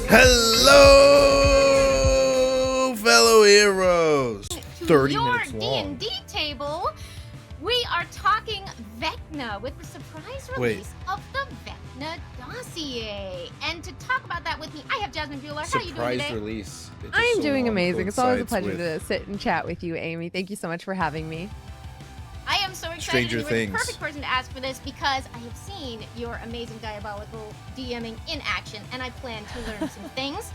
Hello, fellow heroes. To 30 your minutes long. D&D table, we are talking Vecna with the surprise release of the Vecna dossier. And to talk about that with me, I have Jasmine Bueller. How are you doing Surprise today? release. I'm doing amazing. It's always a pleasure to sit and chat with you, Amy. Thank you so much for having me. I am so excited. Stranger you were Things. the perfect person to ask for this because I have seen your amazing diabolical DMing in action, and I plan to learn some things.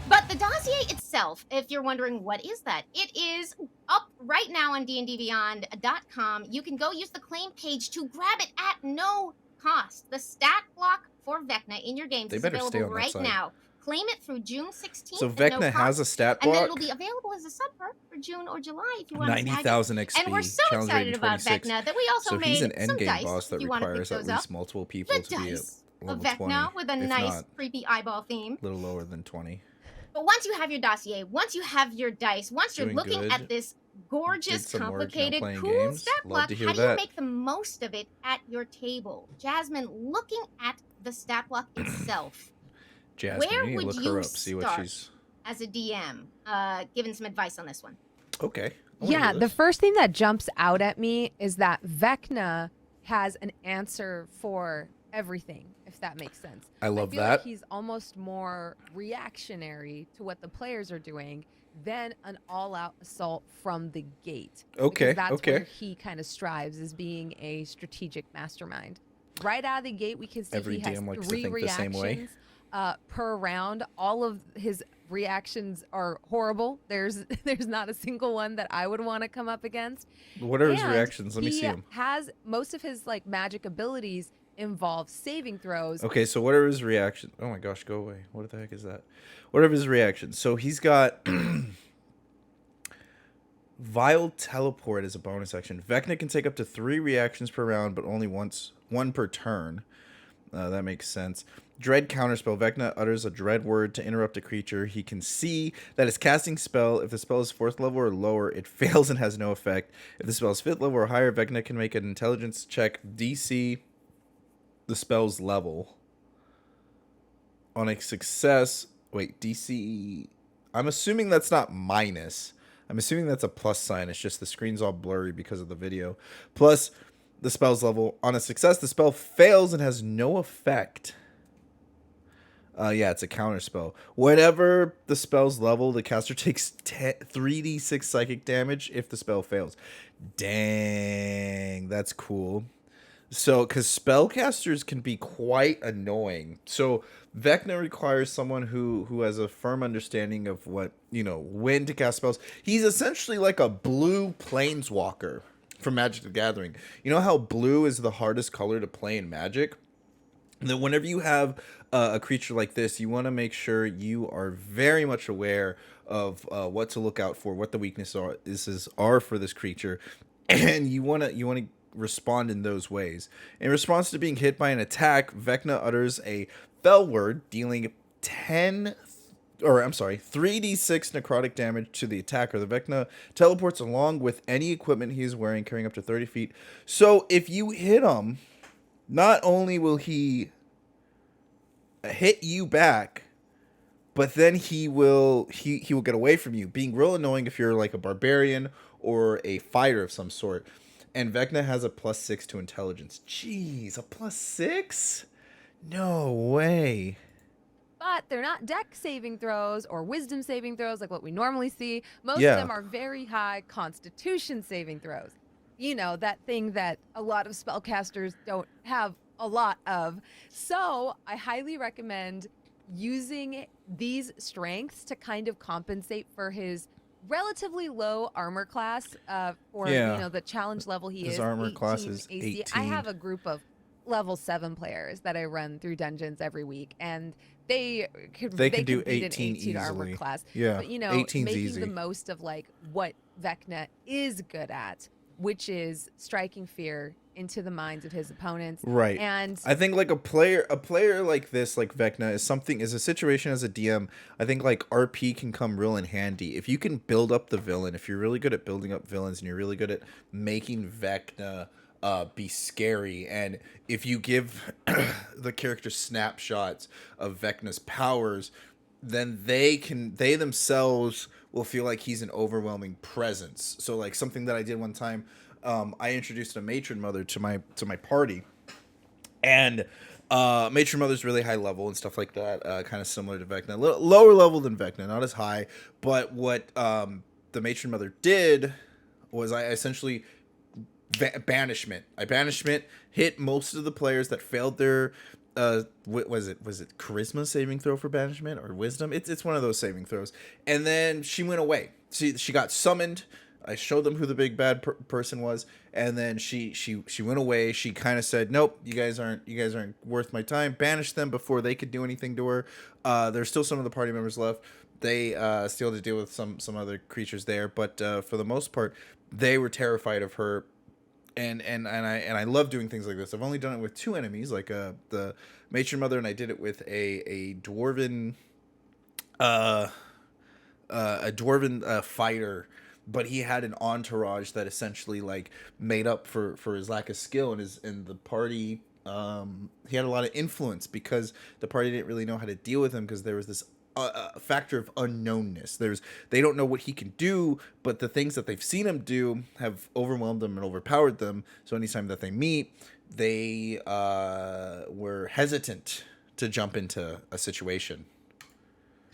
But the dossier itself, if you're wondering what is that, it is up right now on dndbeyond.com. You can go use the claim page to grab it at no cost. The stat block for Vecna in your games is available right now. Claim it through June 16th. So Vecna has a stat block. And then it'll be available as a subperk for June or July if you want to 90,000 XP. And we're so excited about Vecna that we also made he's an some endgame dice boss that if you want to pick requires at those least up. multiple people The to be at dice level of Vecna 20, with a if nice not, creepy eyeball theme. a little lower than 20. But once you have your dossier, once you have your dice, once you're looking at this gorgeous, complicated, cool stat block, how do you make the most of it at your table? Jasmine, looking at the stat block itself, Jasmine, where you need to would look you her up, see what start she's... as a DM, giving some advice on this one? Okay. Yeah, the first thing that jumps out at me is that Vecna has an answer for everything, if that makes sense. I love feel that. Like he's almost more reactionary to what the players are doing than an all-out assault from the gate. Okay, that's where he kind of strives, as being a strategic mastermind. Right out of the gate, we can see Every he has DM likes to 3 think the same way. reactions per round. All of his reactions are horrible. There's not a single one that I would want to come up against. What are his reactions? Let me see him. He has most of his magic abilities involve saving throws. Okay, so what are his reactions? Oh my gosh, go away. What the heck is that? What are his reactions? So he's got Vile Teleport as a bonus action. Vecna can take up to 3 reactions per round, but only one per turn. That makes sense. Dread counterspell. Vecna utters a dread word to interrupt a creature. He can see that his casting spell, if the spell is 4th level or lower, it fails and has no effect. If the spell is 5th level or higher, Vecna can make an intelligence check DC the spell's level. On a success... Wait, DC... I'm assuming that's not minus. I'm assuming that's a plus sign. It's just the screen's all blurry because of the video. Plus the spell's level. On a success, the spell fails and has no effect. Yeah, it's a counter spell. Whenever the spell's level, the caster takes 3d6 psychic damage if the spell fails. Dang, that's cool. So, because spellcasters can be quite annoying. So, Vecna requires someone who has a firm understanding of what, when to cast spells. He's essentially like a blue planeswalker from Magic the Gathering. You know how blue is the hardest color to play in Magic? And then whenever you have a creature like this, you want to make sure you are very much aware of what to look out for, what the weaknesses are for this creature, and you want to respond in those ways. In response to being hit by an attack, Vecna utters a fell word, dealing 3d6 necrotic damage to the attacker. The Vecna teleports along with any equipment he is wearing, carrying up to 30 feet. So if you hit him, not only will he hit you back, but then he will get away from you, being real annoying if you're like a barbarian or a fighter of some sort. And Vecna has a +6 to intelligence. Jeez, a +6? No way. But they're not deck saving throws or wisdom saving throws like what we normally see. Most of them are very high constitution saving throws. That thing that a lot of spellcasters don't have a lot of. So I highly recommend using these strengths to kind of compensate for his relatively low armor class for the challenge level he is. His armor class is 18. I have a group of level 7 players that I run through dungeons every week, and they can do 18 easily. Armor class. Yeah, but 18's making easy. the most of what Vecna is good at, which is striking fear into the minds of his opponents. Right. And I think like a player like this, like Vecna, is a situation as a DM. I think like RP can come real in handy. If you can build up the villain, if you're really good at building up villains and you're really good at making Vecna be scary. And if you give the character snapshots of Vecna's powers, then they themselves will feel like he's an overwhelming presence. So like something that I did one time, I introduced a matron mother to my party, and matron mother's really high level and stuff like that, kind of similar to Vecna, a little lower level than Vecna, not as high. But what the matron mother did was I essentially banishment. I banishment hit most of the players that failed their was it charisma saving throw for banishment or wisdom? It's one of those saving throws. And then she went away. She got summoned. I showed them who the big bad person was, and then she went away. She kind of said, "Nope, you guys aren't worth my time." Banished them before they could do anything to her. There's still some of the party members left. They still had to deal with some other creatures there, but for the most part, they were terrified of her. And I love doing things like this. I've only done it with two enemies, like the matron mother, and I did it with a dwarven fighter, but he had an entourage that essentially like made up for his lack of skill, and the party. He had a lot of influence because the party didn't really know how to deal with him, because there was this factor of unknownness. They don't know what he can do, but the things that they've seen him do have overwhelmed them and overpowered them. So anytime that they meet, they were hesitant to jump into a situation.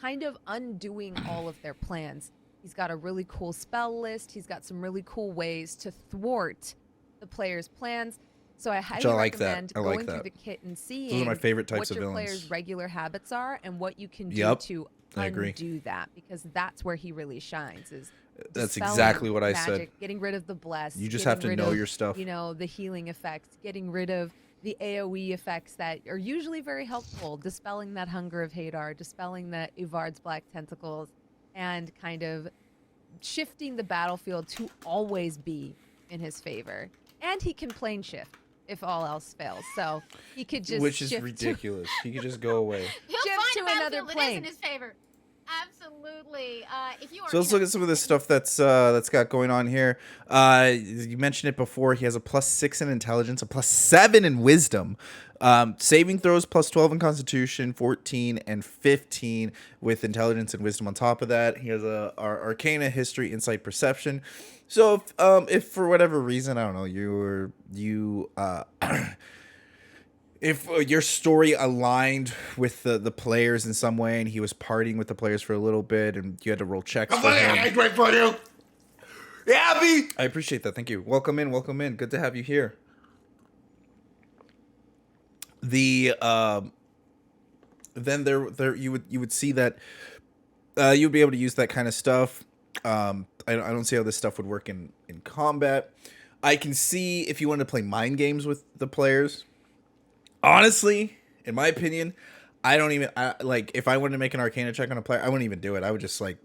Kind of undoing all of their plans. He's got a really cool spell list. He's got some really cool ways to thwart the player's plans. So I highly recommend going through the kit and seeing those are my favorite types what of your villains. player's regular habits are and what you can do to undo that, because that's where he really shines. That's exactly what I said. Getting rid of the bless. You just have to know your stuff. You know, the healing effects, getting rid of the AoE effects that are usually very helpful, dispelling that hunger of Hadar, dispelling the Ivard's black tentacles, and kind of shifting the battlefield to always be in his favor. And he can plane shift if all else fails. So he could just Which is ridiculous. He could just go away. He'll shift find to a another battlefield that is plane. in his favor. Absolutely. If you are So let's look at some of this stuff that's got going on here. You mentioned it before. He has a +6 in intelligence, a +7 in wisdom, saving throws +12 in constitution, 14 and 15 with intelligence and wisdom on top of that. He has our arcana, history, insight, perception. So if for whatever reason, I don't know, if your story aligned with the players in some way, and he was partying with the players for a little bit, and you had to roll checks for him. Great for you. Abby. I appreciate that. Thank you. Welcome in. Welcome in. Good to have you here. Then there you would see that you'd be able to use that kind of stuff. I don't see how this stuff would work in combat. I can see if you wanted to play mind games with the players. Honestly, in my opinion, I don't even like if I wanted to make an Arcana check on a player, I wouldn't even do it. I would just like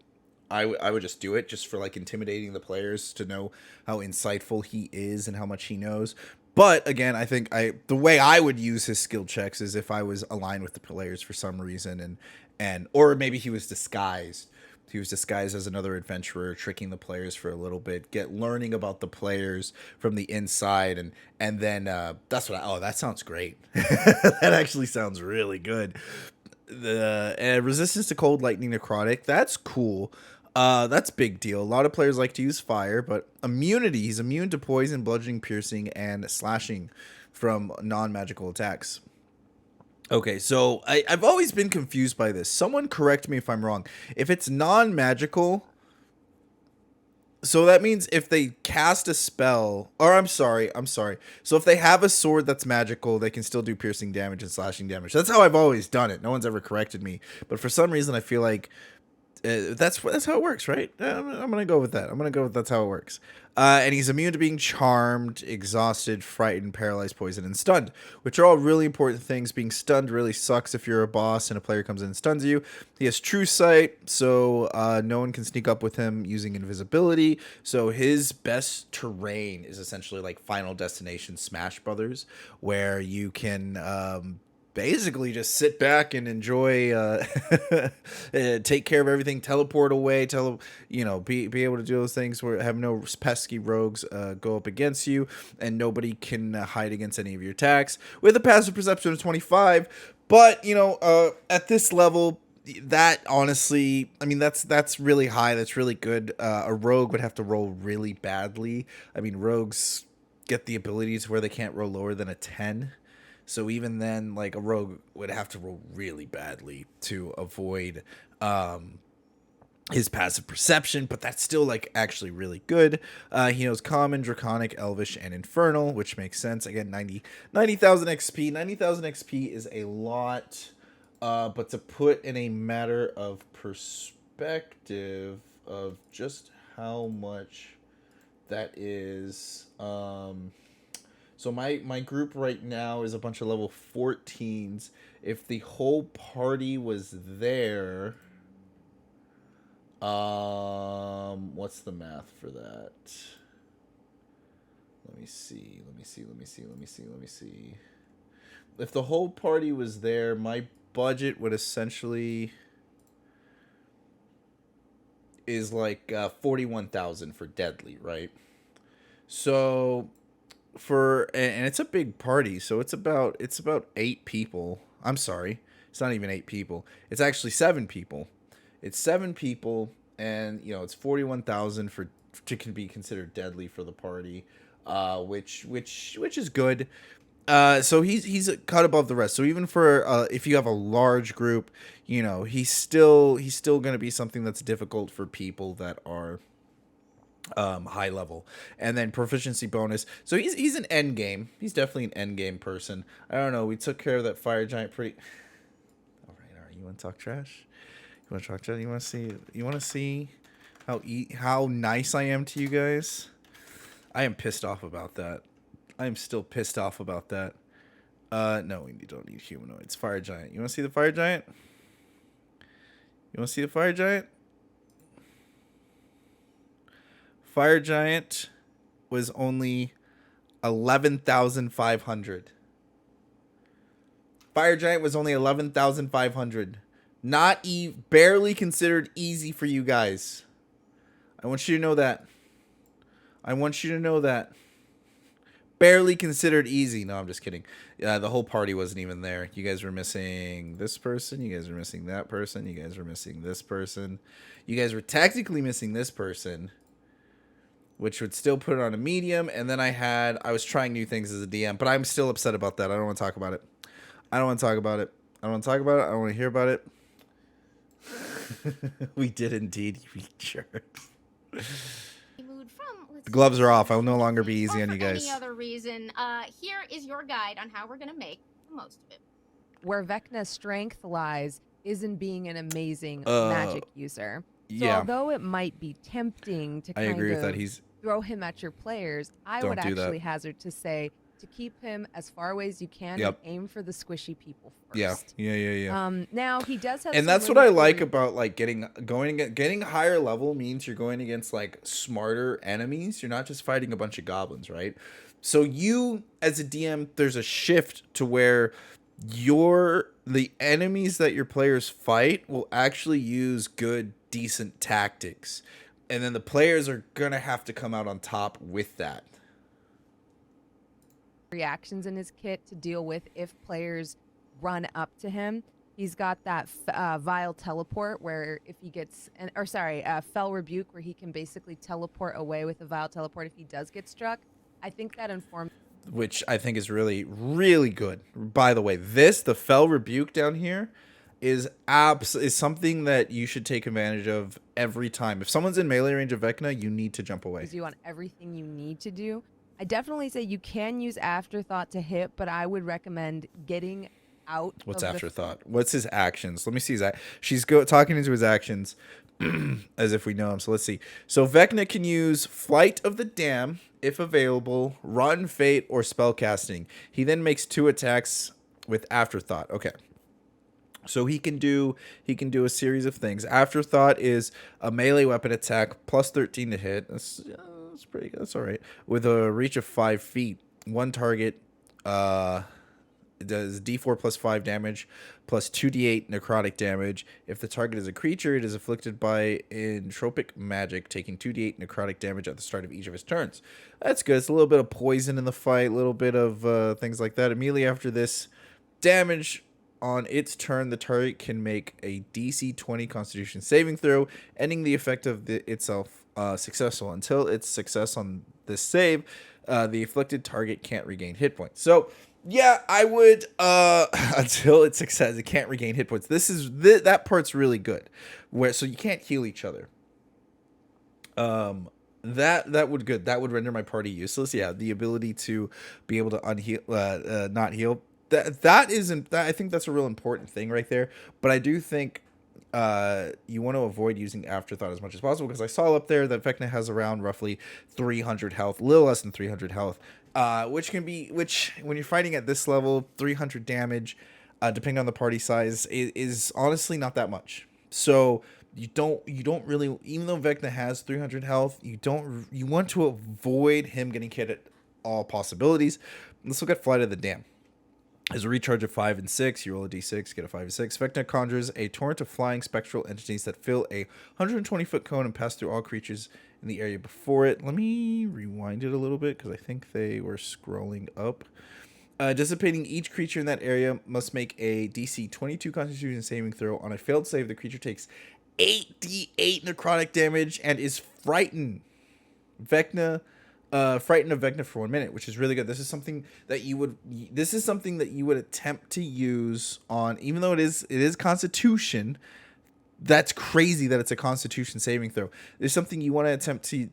I would just do it just for like intimidating the players to know how insightful he is and how much he knows. But again, I think the way I would use his skill checks is if I was aligned with the players for some reason, and or maybe he was disguised. He was disguised as another adventurer, tricking the players for a little bit, learning about the players from the inside, and then that's what. That sounds great. That actually sounds really good. The resistance to cold, lightning, necrotic. That's cool. That's a big deal. A lot of players like to use fire, but immunity. He's immune to poison, bludgeoning, piercing, and slashing from non-magical attacks. Okay, so I've always been confused by this. Someone correct me if I'm wrong. If it's non-magical, so that means if they cast a spell, or I'm sorry. So if they have a sword that's magical, they can still do piercing damage and slashing damage. That's how I've always done it. No one's ever corrected me. But for some reason, I feel like that's how it works, right? I'm gonna go with that. That's how it works. And he's immune to being charmed, exhausted, frightened, paralyzed, poisoned, and stunned, which are all really important things. Being stunned really sucks if you're a boss and a player comes in and stuns you. He has true sight, so no one can sneak up with him using invisibility. So his best terrain is essentially like Final Destination Smash Brothers, where you can basically just sit back and enjoy, take care of everything, teleport away, be able to do those things where have no pesky rogues go up against you, and nobody can hide against any of your attacks with a passive perception of 25. But at this level, that honestly, I mean, that's really high. That's really good. A rogue would have to roll really badly. I mean, rogues get the abilities where they can't roll lower than a 10. So even then, like, a rogue would have to roll really badly to avoid his passive perception, but that's still, like, actually really good. He knows Common, Draconic, Elvish, and Infernal, which makes sense. Again, 90,000 XP. 90,000 XP is a lot, but to put in a matter of perspective of just how much that is... So my group right now is a bunch of level 14s. If the whole party was there, what's the math for that? Let me see. If the whole party was there, my budget would essentially is like 41,000 for deadly, right? So and it's a big party, so it's about 8 people. I'm sorry, it's not even 8 people. It's actually 7 people. It's 7 people, and it's 41,000 to be considered deadly for the party, which is good. So he's cut above the rest. So even for if you have a large group, he's still going to be something that's difficult for people that are high level. And then proficiency bonus, so he's an end game. He's definitely an end game person. I don't know, we took care of that fire giant pretty... all right, you want to talk trash? You want to see how nice I am to you guys? I am pissed off about that. I am still pissed off about that. No, we don't need humanoids. Fire giant. You want to see the fire giant? Fire Giant was only 11,500. Fire Giant was only 11,500. Barely considered easy for you guys. I want you to know that. Barely considered easy. No, I'm just kidding. The whole party wasn't even there. You guys were missing this person. You guys were missing that person. You guys were missing this person. You guys were technically missing this person, which would still put it on a medium. And then I was trying new things as a DM, but I'm still upset about that. I don't want to talk about it. I don't want to want to hear about it. We did indeed, you jerks. The gloves are off. I will no longer be easy on you guys. Any other reason, here is your guide on how we're going to make the most of it. Where Vecna's strength lies is in being an amazing magic user. So although it might be tempting to throw him at your players, I would actually hazard to say to keep him as far away as you can and aim for the squishy people first. Yeah. Now he does have, and that's what I like about like getting higher level means you're going against like smarter enemies. You're not just fighting a bunch of goblins, right? So you as a DM, there's a shift to where the enemies that your players fight will actually use good, decent tactics, and then the players are gonna have to come out on top with that. Reactions in his kit to deal with if players run up to him. He's got that vile teleport where if he gets fell rebuke, where he can basically teleport away with a vile teleport if he does get struck. I think that informs, which I think is really, really good. By the way, the fell rebuke down here is something that you should take advantage of every time. If someone's in melee range of Vecna, you need to jump away. You on everything you need to do. I definitely say you can use Afterthought to hit, but I would recommend getting out. What's Afterthought? What's his actions? Let me see his She's talking into his actions as if we know him. So let's see. So Vecna can use Flight of the Dam if available, Rotten Fate, or Spellcasting. He then makes 2 attacks with Afterthought. Okay. So he can do a series of things. Afterthought is a melee weapon attack plus 13 to hit. That's pretty good. That's all right. With a reach of 5 feet, one target It does D4 plus 5 damage plus 2d8 necrotic damage. If the target is a creature, it is afflicted by entropic magic, taking 2d8 necrotic damage at the start of each of its turns. That's good. It's a little bit of poison in the fight, a little bit of things like that. Immediately after this damage, on its turn, the target can make a DC 20 Constitution saving throw, ending the effect of itself successful. Until its success on this save, the afflicted target can't regain hit points. So, yeah, I would until its success, it can't regain hit points. That part's really good, so you can't heal each other. That would render my party useless. Yeah, the ability to be able to unheal, not heal. I think that's a real important thing right there. But I do think you want to avoid using Afterthought as much as possible, because I saw up there that Vecna has around roughly 300 health, a little less than 300 health, which when you're fighting at this level, 300 damage, depending on the party size, is honestly not that much. So you don't really, even though Vecna has 300 health, you want to avoid him getting hit at all possibilities. Let's look at Flight of the Damned. As a recharge of 5 and 6, you roll a d6, get a 5 and 6. Vecna conjures a torrent of flying spectral entities that fill a 120-foot cone and pass through all creatures in the area before it. Let me rewind it a little bit, because I think they were scrolling up. Dissipating each creature in that area must make a DC 22 Constitution saving throw. On a failed save, the creature takes 8d8 necrotic damage and is frightened. Frightened of Vecna for 1 minute, which is really good. This is something that you would attempt to use on, even though it is Constitution. That's crazy that it's a Constitution saving throw. There's something you want to attempt to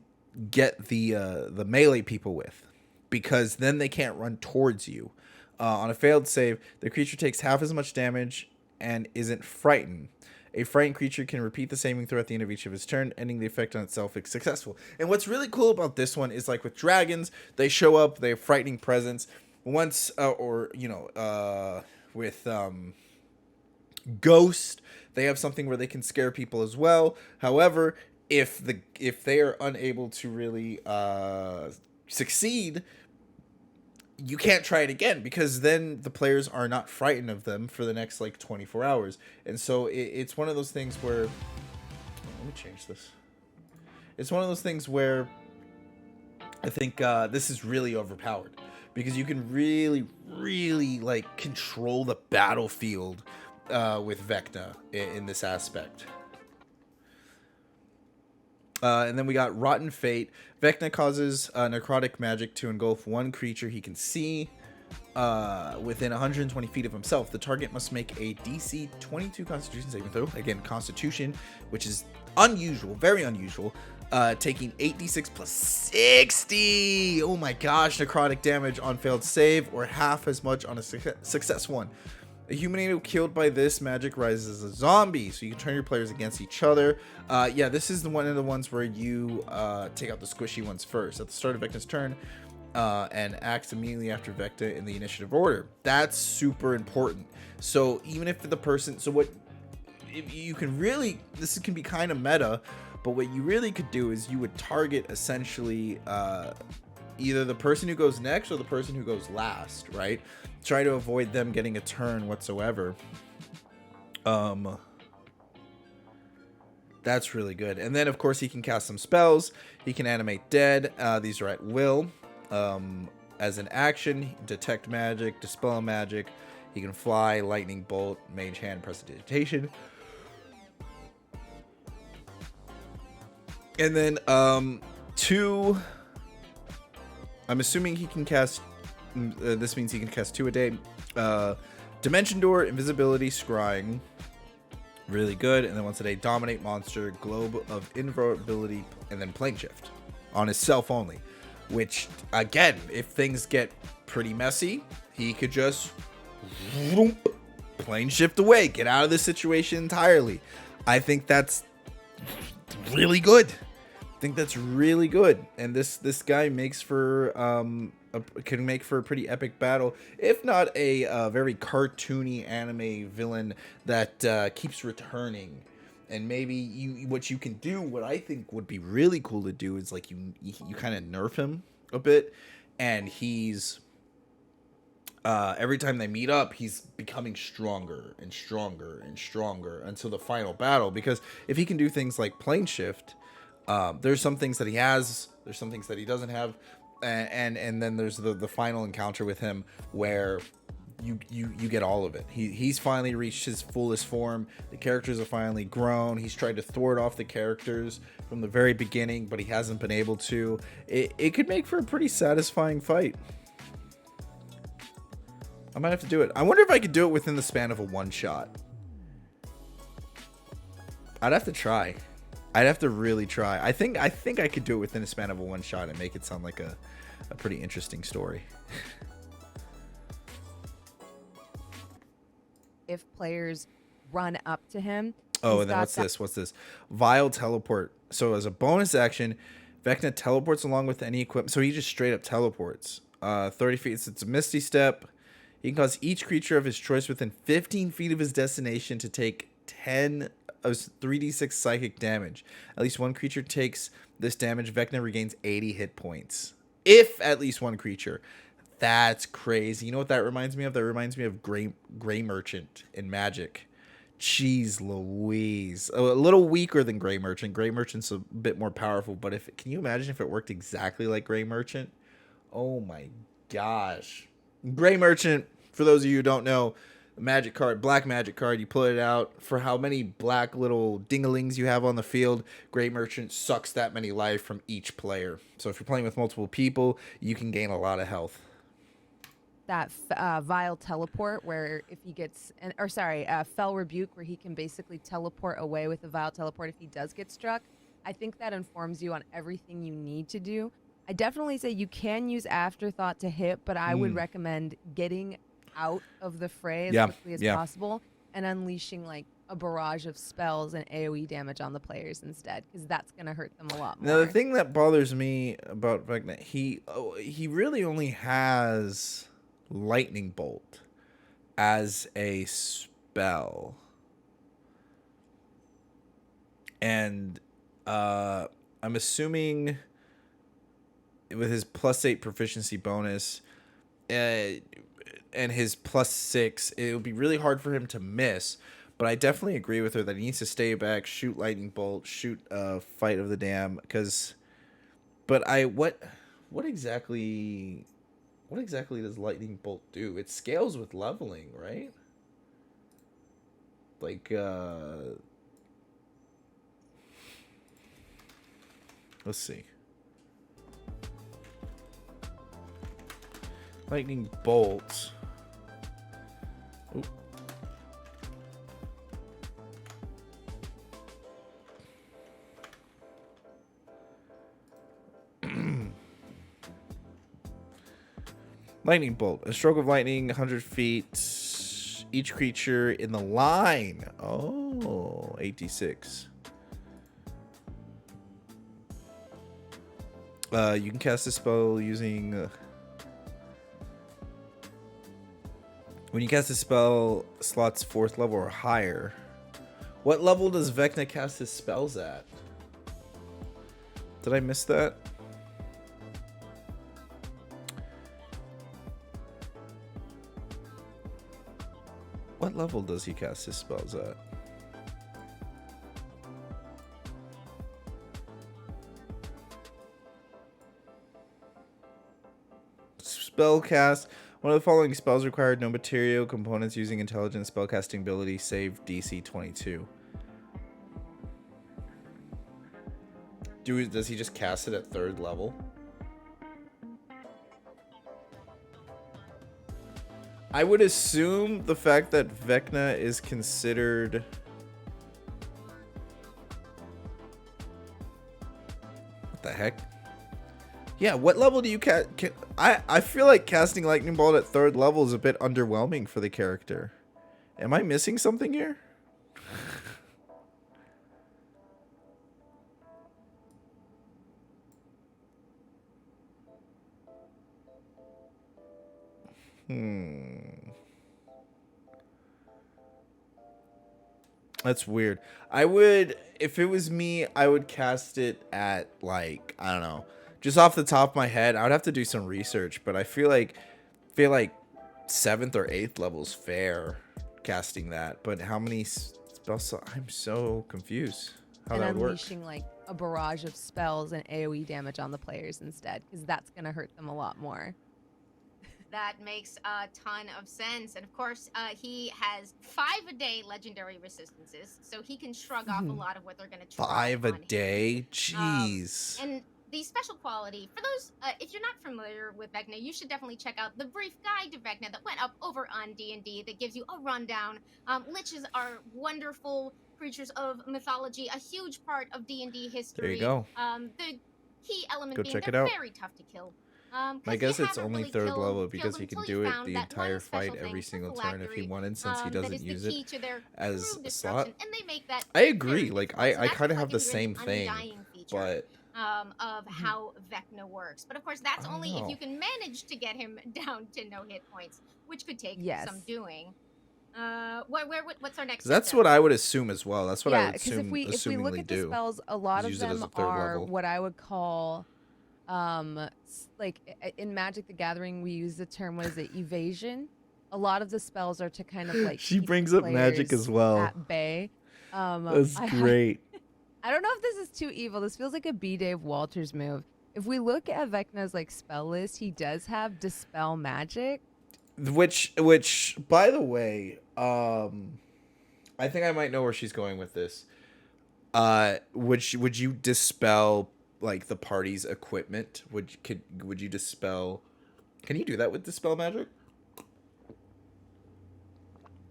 get the melee people with, because then they can't run towards you. On a failed save, the creature takes half as much damage and isn't frightened. A frightened creature can repeat the saving throw at the end of each of its turn, ending the effect on itself if successful. And what's really cool about this one is, like with dragons, they show up, they have frightening presence. Once, with Ghost, they have something where they can scare people as well. However, if they are unable to really succeed, you can't try it again, because then the players are not frightened of them for the next 24 hours. And so it's one of those things where, let me change this. It's one of those things where I think this is really overpowered, because you can really, really control the battlefield with Vecna in this aspect. And then we got Rotten Fate. Vecna causes necrotic magic to engulf one creature he can see within 120 feet of himself. The target must make a DC 22 Constitution saving throw. Again, Constitution, which is unusual, very unusual. Taking 8d6 plus 60. Oh my gosh, necrotic damage on failed save, or half as much on a success one. A human killed by this magic rises as a zombie, so you can turn your players against each other. Yeah, this is one of the ones where you take out the squishy ones first. At the start of Vecna's turn, and acts immediately after Vecna in the initiative order. That's super important. So even if the person, you can really, this can be kind of meta, but what you really could do is you would target essentially either the person who goes next or the person who goes last, right? Try to avoid them getting a turn whatsoever. That's really good. And then, of course, he can cast some spells. He can animate dead. These are at will. As an action, detect magic, dispel magic. He can fly, lightning bolt, mage hand, prestidigitation. And then two, I'm assuming he can cast, this means he can cast 2 a day. Dimension Door, Invisibility, Scrying, really good. And then once a day, Dominate Monster, Globe of Invulnerability, and then Plane Shift on his self only. Which, again, if things get pretty messy, he could just plane shift away, get out of this situation entirely. I think that's really good. And this guy makes for can make for a pretty epic battle, if not a very cartoony anime villain that keeps returning. And maybe what you can do, what I think would be really cool to do, is you kind of nerf him a bit, and he's every time they meet up, he's becoming stronger and stronger and stronger until the final battle. Because if he can do things like plane shift, there's some things that he has, there's some things that he doesn't have, and then there's the final encounter with him where you get all of it. He's finally reached his fullest form. The characters have finally grown. He's tried to thwart off the characters from the very beginning, but he hasn't been able to. It could make for a pretty satisfying fight. I might have to do it. I wonder if I could do it within the span of a one shot. I'd have to try. I'd have to really try. I think I could do it within the span of a one shot and make it sound like a pretty interesting story. If players run up to him. Oh, and then what's this? Vile teleport. So as a bonus action, Vecna teleports along with any equipment. So he just straight up teleports. 30 feet. It's a Misty Step. He can cause each creature of his choice within 15 feet of his destination to take 10 of 3d6 psychic damage. At least one creature takes this damage. Vecna regains 80 hit points. If at least one creature. That's crazy. You know what that reminds me of? That reminds me of Gray Merchant in Magic. Jeez Louise. A little weaker than Gray Merchant. Gray Merchant's a bit more powerful, but can you imagine if it worked exactly like Gray Merchant? Oh my gosh. Gray Merchant, for those of you who don't know, magic card, black magic card, you pull it out for how many black little dinglings you have on the field. Gray Merchant sucks that many life from each player. So if you're playing with multiple people, you can gain a lot of health. That Vile teleport where if he gets, Fell Rebuke where he can basically teleport away with the Vile teleport if he does get struck. I think that informs you on everything you need to do. I definitely say you can use Afterthought to hit, but I would recommend getting out of the fray as quickly as possible and unleashing like a barrage of spells and AoE damage on the players instead, because that's going to hurt them a lot more. Now, the thing that bothers me about Vecna, he really only has Lightning Bolt as a spell. And I'm assuming with his +8 proficiency bonus and his +6, it would be really hard for him to miss. But I definitely agree with her that he needs to stay back, shoot Lightning Bolt, shoot Fight of the Dam. But what exactly does Lightning Bolt do? It scales with leveling, right? Like, let's see. Lightning Bolt. Oop. Lightning Bolt. A stroke of lightning, 100 feet. Each creature in the line. Oh, 86. You can cast a spell using... when you cast a spell, slots 4th level or higher. What level does Vecna cast his spells at? Did I miss that? What level does he cast his spells at? Spellcast. One of the following spells required no material components using intelligent spellcasting ability, save DC 22. Does he just cast it at 3rd level? I would assume the fact that Vecna is considered... What the heck? Yeah, what level do you cast? I feel like casting Lightning Bolt at 3rd level is a bit underwhelming for the character. Am I missing something here? That's weird. I would, if it was me, I would cast it at, like, I don't know, just off the top of my head. I would have to do some research, but I feel like 7th or 8th levels fair casting that, but how many spells? I'm so confused how And that would work. unleashing like a barrage of spells and AoE damage on the players instead, because that's gonna hurt them a lot more. That makes a ton of sense. And of course, he has 5-a-day legendary resistances, so he can shrug off a lot of what they're going to try 5 a on him. day? Jeez. And the special quality, for those, if you're not familiar with Vecna, you should definitely check out the brief guide to Vecna that went up over on D&D that gives you a rundown. Liches are wonderful creatures of mythology, a huge part of D&D history. There you go. The key element Go being check it they're out. very tough to kill. I guess it's haven't only really 3rd level killed because he them can until do you it found the that entire one special fight every thing, single the turn if he phylactery, wanted, since he that doesn't is the use key it to their as true a slot. destruction, and they make that I agree. very Like, difficult. So I that's kind of have the reflected same into thing, undying feature, but of how Vecna works. But of course, that's I don't only if know. you can manage to get him down to no hit points, which could take some doing. What's our next? That's what I would assume as well. That's what I would because assume. if we look at the spells, a lot of use it as them a 3rd are level. what I would call, like in Magic the Gathering, we use the term, what is it, evasion. A lot of the spells are to kind of like She keep brings the up magic players as well. at bay. That's great. I don't know if this is too evil. This feels like a B. Dave Walters move. If we look at Vecna's like spell list, he does have Dispel Magic. Which, by the way, I think I might know where she's going with this. Would you dispel like the party's equipment? Would you dispel? Can you do that with Dispel Magic?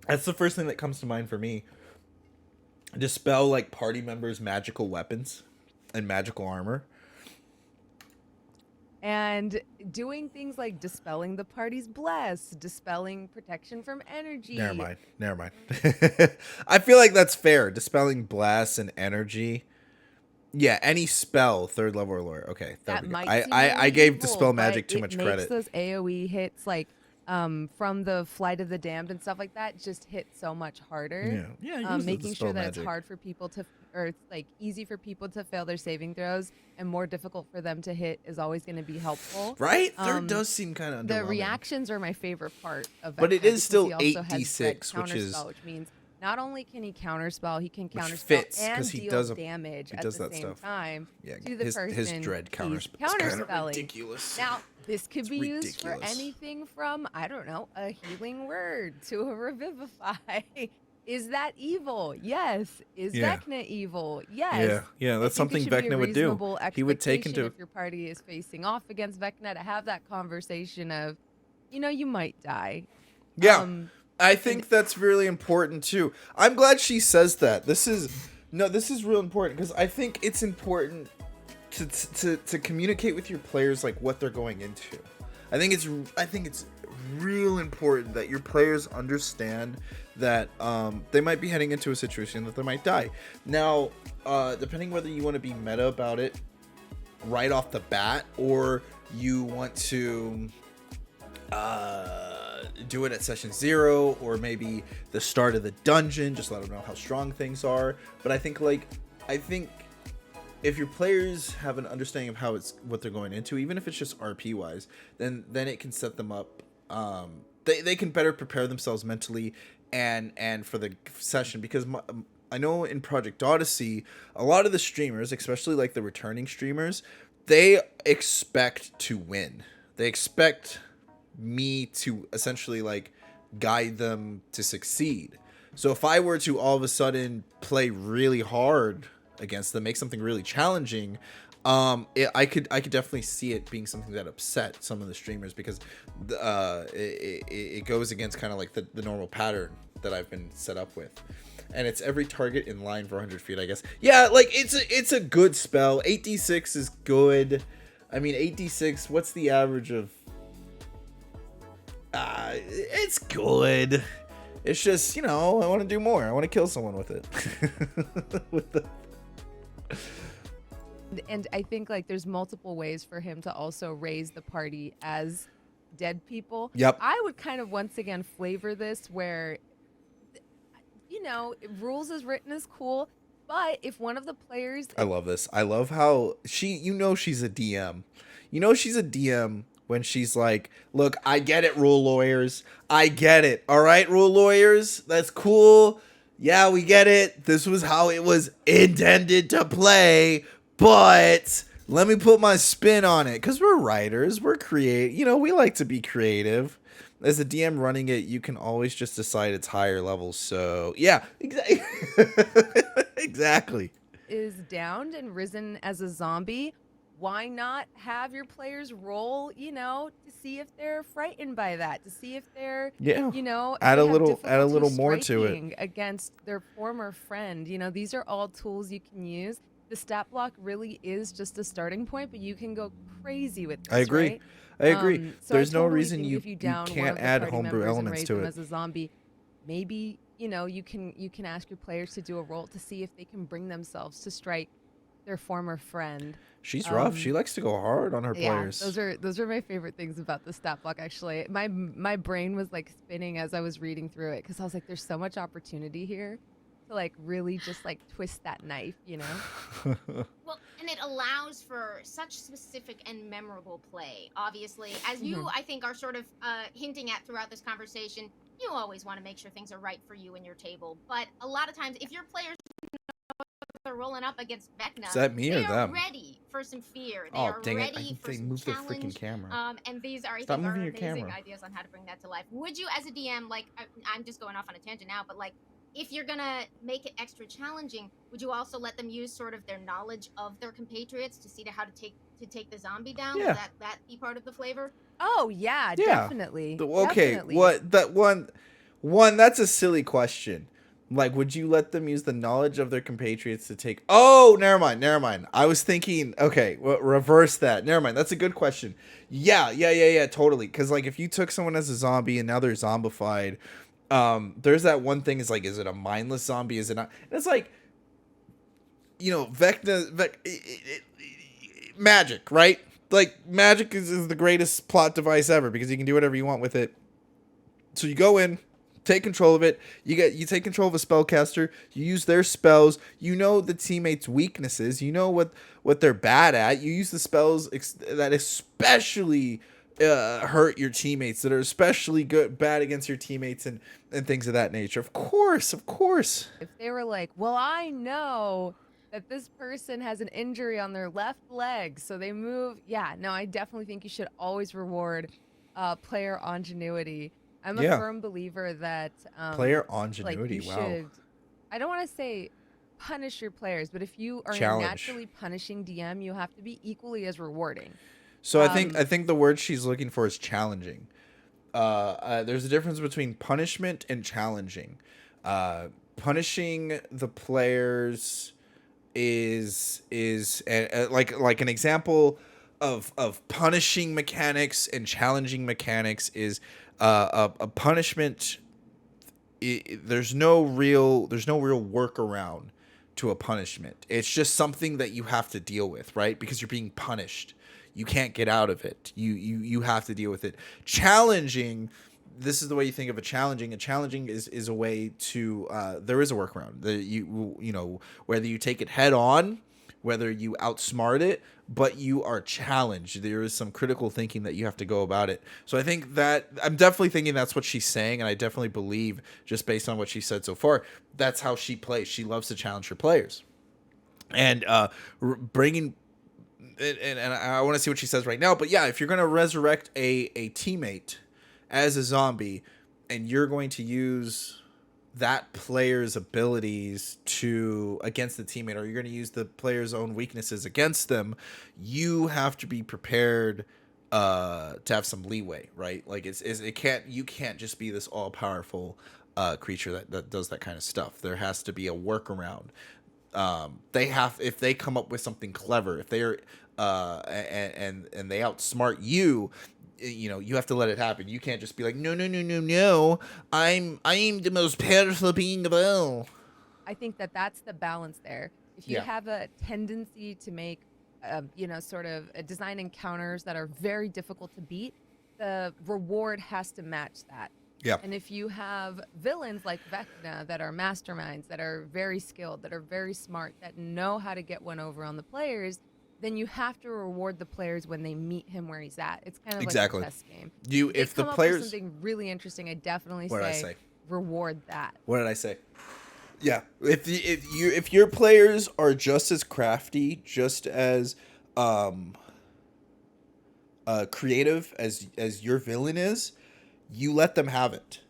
That's the first thing that comes to mind for me. Dispel like party members' magical weapons and magical armor. And doing things like dispelling the party's bless, dispelling protection from energy. Never mind. I feel like that's fair. Dispelling blast and energy. Yeah, any spell, 3rd level or lower. Okay, that we go. might seem I really gave evil, Dispel Magic but too much credit. It makes those AoE hits like from the Flight of the Damned and stuff like that just hit so much harder. Yeah. Making sure that it's hard for people to, or it's like easy for people to fail their saving throws and more difficult for them to hit is always going to be helpful. Right? 3rd does seem kind of underwhelming. The reactions are my favorite part of that. But it is still he also 8d6, has which is which means not only can he counterspell, he can counterspell fits, and 'cause he deal does damage at does the that same stuff. time Yeah, to the person his dread he's counterspell. counterspelling. Ridiculous. Now, this could be used for ridiculous. anything from, I don't know, a healing word to a revivify. Is that evil? Yes. Is Vecna evil? Yes. Yeah, that's something Vecna would do. He would take into if your party is facing off against Vecna to have that conversation of, you might die. Yeah. I think that's really important too. I'm glad she says that. This is real important because I think it's important to communicate with your players like what they're going into. I think it's real important that your players understand that they might be heading into a situation that they might die. Now, depending whether you want to be meta about it right off the bat or you want to do it at session 0 or maybe the start of the dungeon, just let them know how strong things are. But I think if your players have an understanding of what they're going into, even if it's just RP wise, then it can set them up. They can better prepare themselves mentally and for the session, because I know in Project Odyssey, a lot of the streamers, especially like the returning streamers, they expect to win. They expect me to essentially like guide them to succeed. So if I were to all of a sudden play really hard against them, make something really challenging, I could definitely see it being something that upset some of the streamers, because it goes against kind of like the normal pattern that I've been set up with. And it's every target in line for 100 feet, I guess. Yeah, like it's a good spell. 8d6 is good. I mean, 8d6, what's the average of? It's good. It's just, I want to do more. I want to kill someone with it. And I think like there's multiple ways for him to also raise the party as dead people. Yep. I would kind of once again flavor this where, rules as written is cool, but if one of the players... I love this. I love how she's a DM. She's a DM when she's like, look, I get it, rule lawyers. I get it. All right, rule lawyers. That's cool. Yeah, we get it. This was how it was intended to play. But let me put my spin on it. Because we're writers. We're we like to be creative. As a DM running it, you can always just decide it's higher levels. So, yeah, exactly. Exactly. Is downed and risen as a zombie. Why not have your players roll, to see if they're frightened by that, to see if they're, if add they a have little difficulty more to it. striking against their former friend. These are all tools you can use. The stat block really is just a starting point, but you can go crazy with this, I agree. right? I agree. So There's I no totally reason think you if you down one can't of the add party homebrew members and elements raise to them it. as a zombie, maybe you can ask your players to do a roll to see if they can bring themselves to strike their former friend. She's rough. She likes to go hard on her players. Those are my favorite things about the stat block. Actually, my brain was like spinning as I was reading through it because I was like, "There's so much opportunity here to like really just like twist that knife," Well, and it allows for such specific and memorable play. Obviously, as you I think are sort of hinting at throughout this conversation, you always want to make sure things are right for you and your table. But a lot of times, if your players are rolling up against Vecna, Is that me or they are them? ready for some fear. They Oh, are dang it. ready for They some moved the challenge. freaking camera. And these are, I Stop think, are moving your amazing camera. ideas on how to bring that to life. Would you, as a DM, like, I'm just going off on a tangent now, but like, if you're gonna make it extra challenging, would you also let them use sort of their knowledge of their compatriots to see how to take the zombie down? Yeah. Would that be part of the flavor? Oh yeah, definitely. Okay, definitely. what that one that's a silly question. Like, would you let them use the knowledge of their compatriots to take? Oh, never mind. I was thinking, okay, reverse that. Never mind. That's a good question. Yeah, totally. Because like, if you took someone as a zombie and now they're zombified, there's that one thing is like, is it a mindless zombie? Is it not? And it's like, magic, right? Like, magic is the greatest plot device ever because you can do whatever you want with it. So you go in, take control of it. You take control of a spellcaster. You use their spells. You know the teammates' weaknesses. You know what they're bad at. You use the spells that especially hurt your teammates, that are especially bad against your teammates, and things of that nature. Of course. If they were like, well, I know that this person has an injury on their left leg, so they move. Yeah, no, I definitely think you should always reward player ingenuity. I'm a firm believer that Player ingenuity. Like Wow. I don't want to say punish your players, but if you are Challenge. a naturally punishing DM, you have to be equally as rewarding. So I think the word she's looking for is challenging. There's a difference between punishment and challenging. Punishing the players is like an example of punishing mechanics and challenging mechanics is a punishment. There's no real workaround to a punishment. It's just something that you have to deal with, right? Because you're being punished. You can't get out of it. You have to deal with it. Challenging, this is the way you think of a challenging. A challenging is a way to there is a workaround. Whether you take it head on, whether you outsmart it, but you are challenged. There is some critical thinking that you have to go about it. So I think that I'm definitely thinking that's what she's saying, and I definitely believe, just based on what she said so far, that's how she plays. She loves to challenge her players, and bringing. And I want to see what she says right now. But yeah, if you're going to resurrect a teammate as a zombie, and you're going to use that player's abilities against the teammate, or you're going to use the player's own weaknesses against them, you have to be prepared to have some leeway, right? Like you can't just be this all powerful creature that does that kind of stuff. There has to be a workaround. If they come up with something clever, if they're and they outsmart you, you have to let it happen. You can't just be like, no, I'm the most powerful being of all. I think that's the balance there. If you have a tendency to make sort of design encounters that are very difficult to beat, the reward has to match that. Yeah. And if you have villains like Vecna that are masterminds, that are very skilled, that are very smart, that know how to get one over on the players, then you have to reward the players when they meet him where he's at. It's kind of Exactly. like a chess game. If the come up with players, something really interesting, I definitely what did I say say? reward that. What did I say? Yeah, if your players are just as crafty, just as creative as your villain is, you let them have it.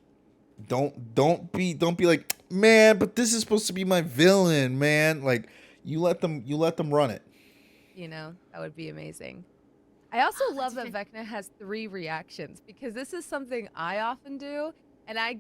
Don't be like, man, but this is supposed to be my villain, man. Like you let them run it. That would be amazing. I also love that Vecna has 3 reactions because this is something I often do, and I've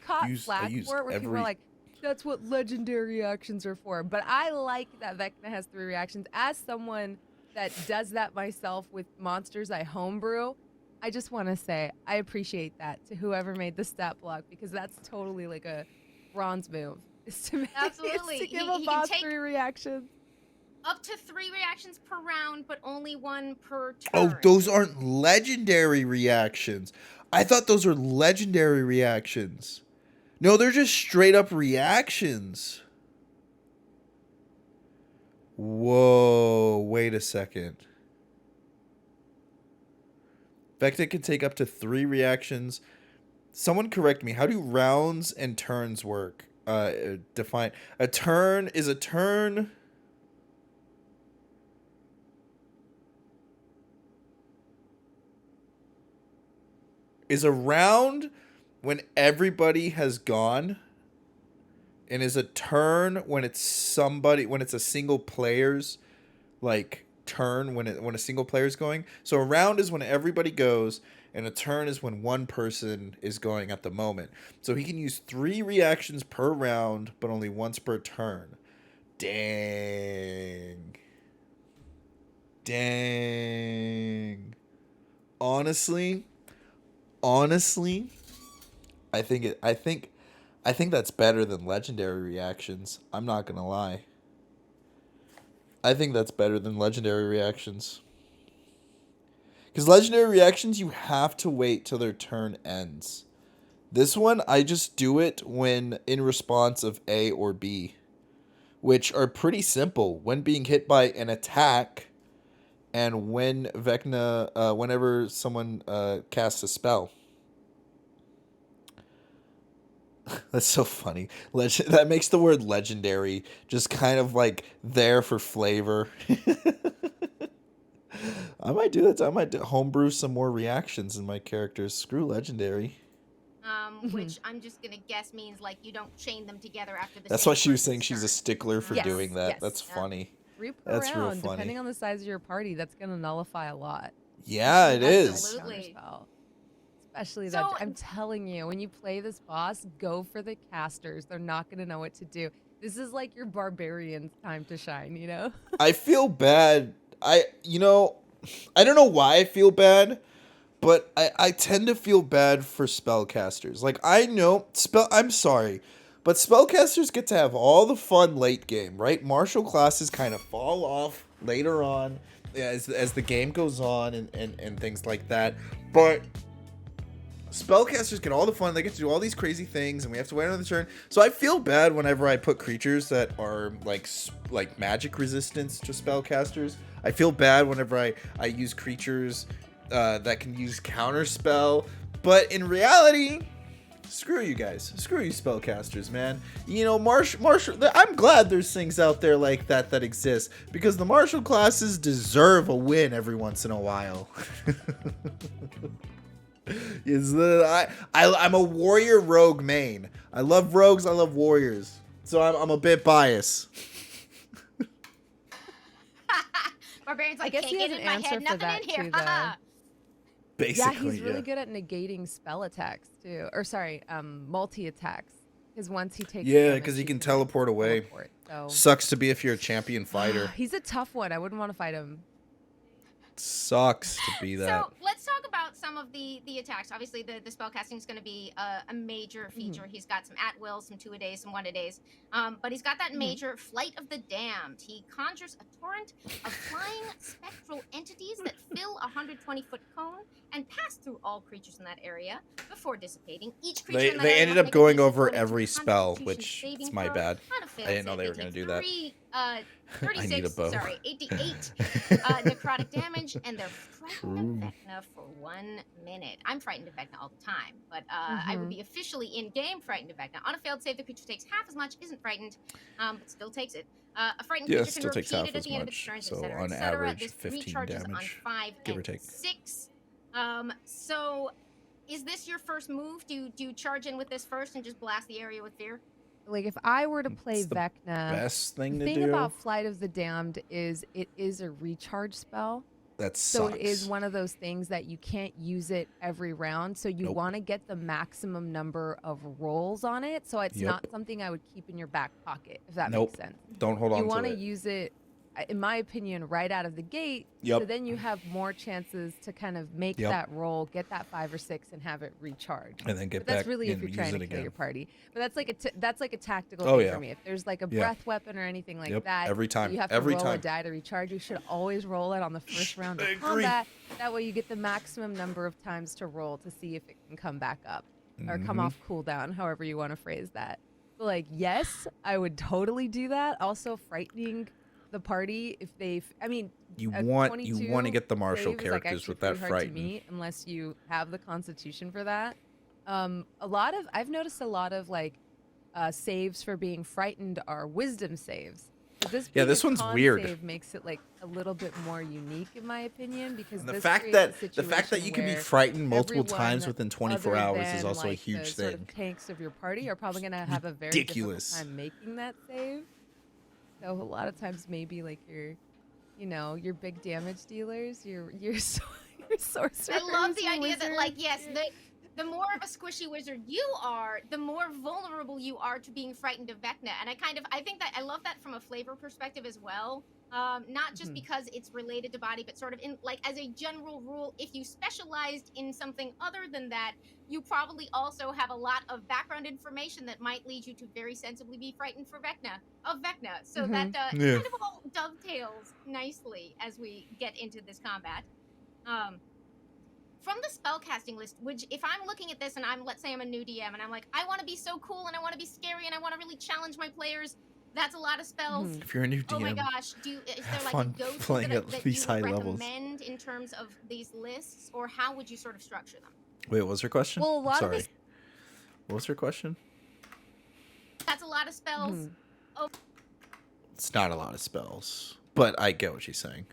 caught flack for it where people are like, that's what legendary reactions are for. But I like that Vecna has 3 reactions. As someone that does that myself with monsters I homebrew, I just want to say I appreciate that to whoever made the stat block because that's totally like a bronze move. Is to Absolutely. To give a boss 3 reactions. Up to 3 reactions per round, but only 1 per turn. Oh, those aren't legendary reactions. I thought those were legendary reactions. No, they're just straight up reactions. Whoa, wait a second. Vecna can take up to 3 reactions. Someone correct me. How do rounds and turns work? Define. A turn is a turn. Is a round when everybody has gone, and is a turn when it's a single player's like turn when a single player's going. So a round is when everybody goes, and a turn is when one person is going at the moment. So he can use 3 reactions per round, but only once per turn. Dang. Honestly, I think that's better than legendary reactions. I'm not gonna lie. I think that's better than legendary reactions. Because legendary reactions, you have to wait till their turn ends. This one, I just do it when in response of A or B, which are pretty simple. When being hit by an attack, and when Vecna, whenever someone casts a spell. That's so funny. That makes the word legendary just kind of like there for flavor. I might do that. I might homebrew some more reactions in my characters. Screw legendary. Which I'm just gonna guess means like you don't chain them together after the. That's why she was saying she's a stickler for doing that. Yes. That's funny. 3 per That's real round, funny. depending on the size of your party, that's gonna nullify a lot. Yeah, it is. Absolutely. Especially that, I'm telling you, when you play this boss, go for the casters. They're not going to know what to do. This is like your barbarian's time to shine, you know? I feel bad. I don't know why I feel bad, but I tend to feel bad for spellcasters. Like, I know, I'm sorry, but spellcasters get to have all the fun late game, right? Martial classes kind of fall off later on as the game goes on and things like that. But spellcasters get all the fun. They get to do all these crazy things, and we have to wait another turn. So I feel bad whenever I put creatures that are like magic resistance to spellcasters. I feel bad whenever I use creatures that can use counterspell. But in reality, screw you guys. Screw you spellcasters, man. You know, martial. I'm glad there's things out there like that exist, because the martial classes deserve a win every once in a while. I'm a warrior rogue main. I love rogues. I love warriors. So I'm a bit biased. Barbarian's like, I guess can't he has get an in my answer head, for nothing that in here. too, though. Basically, yeah, he's really good at negating spell attacks too, or sorry, multi attacks. Because once he takes because he can teleport away. So. Sucks to be if you're a champion fighter. He's a tough one. I wouldn't want to fight him. Sucks to be that. So let's talk about some of the attacks. Obviously, the spellcasting is going to be a major feature. He's got some at will, some 2-a-days, some 1-a-days. But he's got that major Flight of the Damned. He conjures a torrent of flying spectral entities that fill a 120-foot cone and pass through all creatures in that area before dissipating. Each creature in that They area ended must up make going a over Constitution every spell, saving which throw. it's my bad. Kind of I didn't know they were going to do that. uh, I need a 36, bow. sorry, 88 necrotic damage, and they're frightened of Vecna for 1 minute. I'm frightened of Vecna all the time, but I would be officially in-game frightened of Vecna. On a failed save, the creature takes half as much, isn't frightened, but still takes it. A frightened Yeah, creature can still takes repeat half it at as the end of its much. turns, So etc., on etc. average, This 15 recharges on damage, 5 give or and take. 6. So is this your first move? Do you charge in with this first and just blast the area with fear? Like if I were to play It's the Vecna, best thing the to thing do. about Flight of the Damned is it is a recharge spell. That So sucks. it is one of those things that you can't use it every round. So you Nope. want to get the maximum number of rolls on it. So it's Yep. not something I would keep in your back pocket, if that Nope. makes sense. Don't hold on You to want to it. use it, in my opinion, right out of the gate. Yep. So then you have more chances to kind of make Yep. that roll, get that 5 or 6, and have it recharge. And then get But that's back really if and you're use trying it to kill again. your party. But that's like a tactical Oh, thing yeah. for me. If there's like a Yeah. breath weapon or anything like Yep, that, every time, you have to every roll a time. die to recharge. You should always roll it on the first round of I agree. combat. That way you get the maximum number of times to roll to see if it can come back up or come Mhm. off cooldown, however you want to phrase that. But like, yes, I would totally do that. Also, frightening the party if they, I mean, You a want 22 to get the martial save is, like, characters actually with that pretty hard to frighten. meet unless you have the constitution for that. I've noticed a lot of like saves for being frightened are wisdom saves. But this Yeah, being this a one's con weird. save makes it like a little bit more unique in my opinion because And the this fact creates that a the fact that situation you can be where frightened multiple everyone times within 24 other hours is than, also a like, huge the sort thing. of tanks of your party are probably going to have a very difficult Ridiculous. time making that save. So a lot of times maybe like your big damage dealers, your sorcerers. I love the your idea that, like, wizards, yes, your- the more of a squishy wizard you are, the more vulnerable you are to being frightened of Vecna. And I think that I love that from a flavor perspective as well. Not just because it's related to body, but sort of in like as a general rule, if you specialized in something other than that, you probably also have a lot of background information that might lead you to very sensibly be frightened of Vecna. So that Yeah. kind of all dovetails nicely as we get into this combat. From the spellcasting list, which if I'm looking at this and let's say I'm a new DM and I'm like, I want to be so cool and I want to be scary and I want to really challenge my players, that's a lot of spells. If you're a new DM, Oh my gosh, is there have like fun a go-to playing that, at that these you high would levels. recommend in terms of these lists, or how would you sort of structure them? wait, what was her question? Well, a lot of Sorry. this- What was her question? That's a lot of spells. It's not a lot of spells, but I get what she's saying.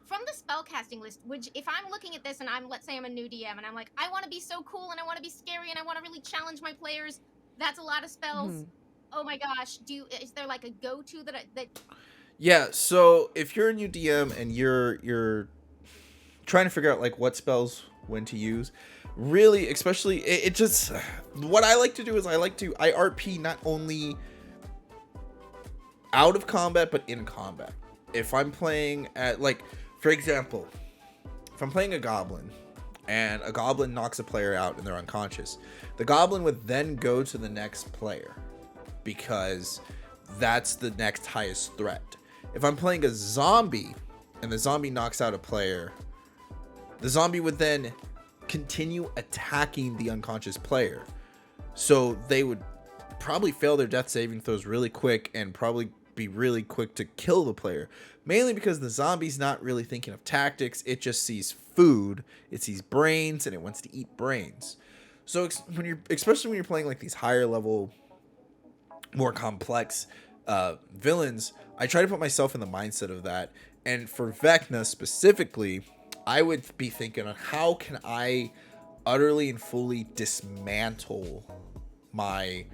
From the spellcasting list, which if I'm looking at this and let's say I'm a new DM and I'm like, I want to be so cool and I want to be scary and I want to really challenge my players, that's a lot of spells. Oh my gosh, is there like a go-to that Yeah, so if you're a new DM and you're trying to figure out like what spells when to use, really, especially it just what I like to do is I RP not only out of combat but in combat. If I'm playing at like, for example, if I'm playing a goblin and a goblin knocks a player out and they're unconscious, the goblin would then go to the next player because that's the next highest threat. If I'm playing a zombie and the zombie knocks out a player, the zombie would then continue attacking the unconscious player. So they would probably fail their death saving throws really quick and probably be really quick to kill the player. Mainly because the zombie's not really thinking of tactics. It just sees food, it sees brains, and it wants to eat brains. So especially when you're playing like these higher level, more complex villains, I try to put myself in the mindset of that. And for Vecna specifically, I would be thinking on how can I utterly and fully dismantle my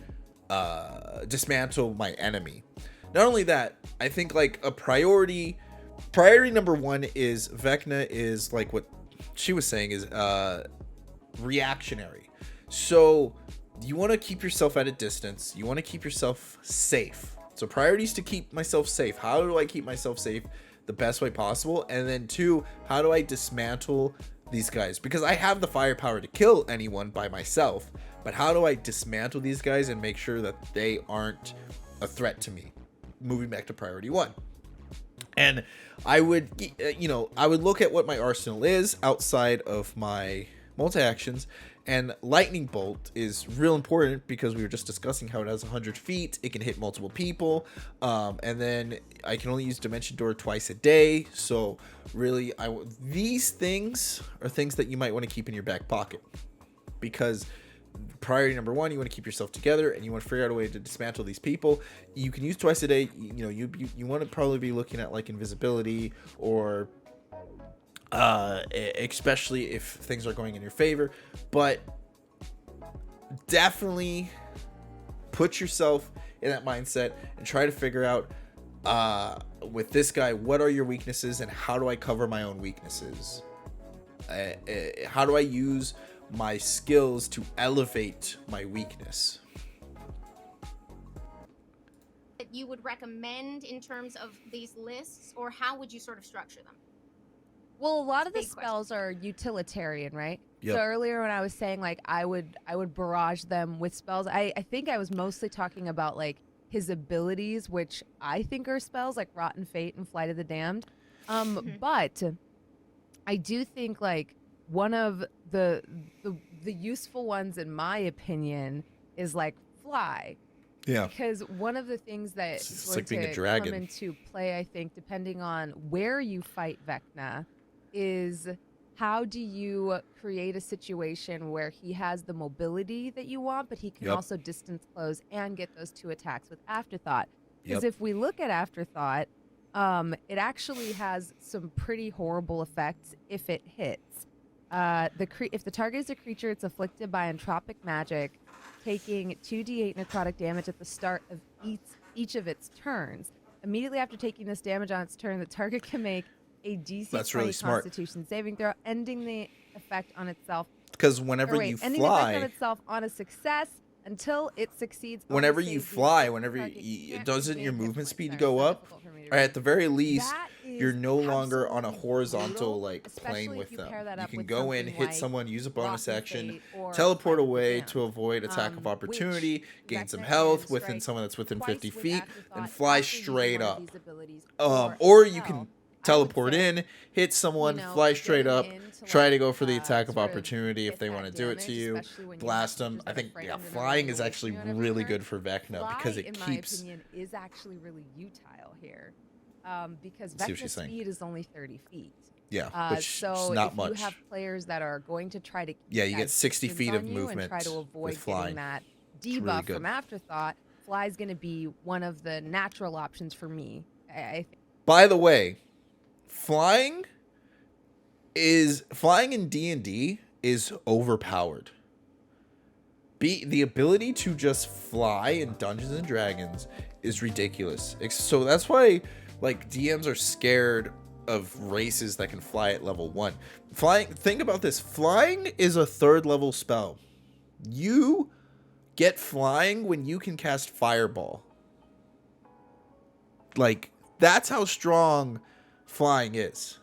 enemy. Not only that, I think like a priority number one is Vecna is like what she was saying is reactionary. So you want to keep yourself at a distance. You want to keep yourself safe. So priorities to keep myself safe. How do I keep myself safe the best way possible? And then two, how do I dismantle these guys? Because I have the firepower to kill anyone by myself, but how do I dismantle these guys and make sure that they aren't a threat to me? Moving back to priority one. And I would, I would look at what my arsenal is outside of my multi-actions And lightning bolt is real important because we were just discussing how it has 100 feet. It can hit multiple people. And then I can only use dimension door twice a day. So really, these things are things that you might want to keep in your back pocket, because priority number one, you want to keep yourself together and you want to figure out a way to dismantle these people. You can use twice a day. You want to probably be looking at like invisibility, or especially if things are going in your favor. But definitely put yourself in that mindset and try to figure out with this guy, what are your weaknesses and how do I cover my own weaknesses? How do I use my skills to elevate my weakness? That you would recommend in terms of these lists, or how would you sort of structure them? Well, a lot of the Big question. spells are utilitarian, right? Yep. So earlier when I was saying like I would barrage them with spells, I think I was mostly talking about like his abilities, which I think are spells like Rotten Fate and Flight of the Damned. But I do think like one of the useful ones in my opinion is like Fly. Yeah. Because one of the things that It's is going like being a to dragon. come into play, I think, depending on where you fight Vecna, is how do you create a situation where he has the mobility that you want, but he can also distance close and get those 2 attacks with Afterthought. Because if we look at Afterthought, it actually has some pretty horrible effects if it hits. If the target is a creature, it's afflicted by entropic magic, taking 2d8 necrotic damage at the start of each of its turns. Immediately after taking this damage on its turn, the target can make a DC 20 Constitution saving throw, ending the effect on itself. Because whenever you ending the effect on fly, itself on a success until it succeeds. On whenever the you save fly, DC, whenever target you, can't doesn't regain your hit movement points. speed Sorry, go it's so up? difficult for me to Or read. at the very least, That is you're no longer on a absolutely horizontal brutal, like especially playing with if you them. pair that You up can with go in, something hit like someone, use a bonus Rotten action, Fate or teleport Flight of the away Damned, to avoid attack of which opportunity, gain some Vecna health can within strike someone that's within twice 50 with feet, Afterthought and fly after using straight one of up. these abilities, Or as you well, can I would teleport say, in, hit someone, you know, fly straight getting up, into, try like, to go for the attack of sort of opportunity if hit they that want to do it to damage, you, especially when you have blast them. creatures I that are think frightened and are flying running is away actually from you on every really turn. good for Vecna because Fly, it in keeps. my opinion, is actually really utile here, because See what she's Vecna's saying. speed is only 30 feet. Yeah, which So is not if much. you have players that are going to try to keep Yeah, you that get 60 distance feet on of you and try movement to with avoid flying. getting that really debuff good. from Afterthought, Fly's going to be one of the natural options for me. I think. By the way, flying in D&D is overpowered. The ability to just fly in Dungeons and Dragons is ridiculous. So that's why like DMs are scared of races that can fly at level 1. Flying, think about this. Flying is a 3rd level spell. You get flying when you can cast Fireball. Like, that's how strong flying is.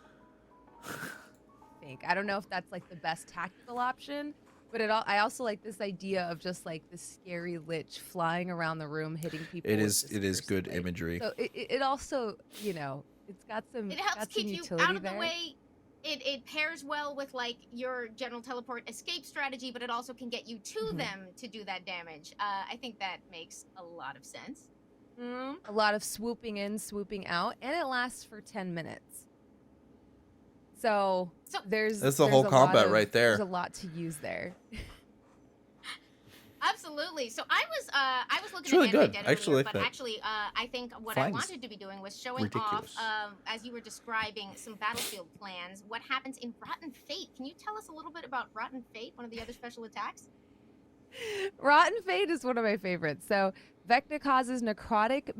I don't know if that's like the best tactical option, but I also like this idea of just like the scary lich flying around the room hitting people. It with is good blade. imagery. So it also, you know, it's got some It helps got some keep you utility out of the there. way. It pairs well with like your general teleport escape strategy, but it also can get you to them to do that damage. I think that makes a lot of sense. A lot of swooping in, swooping out, and it lasts for 10 minutes. So that's the there's whole a combat lot of, right there. There's a lot to use there. Absolutely. So I was looking It's really at Anime good. Dead I actually earlier, like but that. actually I think what Flying's I wanted to be doing was showing ridiculous. off, as you were describing some battlefield plans, what happens in Rotten Fate. Can you tell us a little bit about Rotten Fate, one of the other special attacks? Rotten Fate is one of my favorites. So Vecna causes necrotic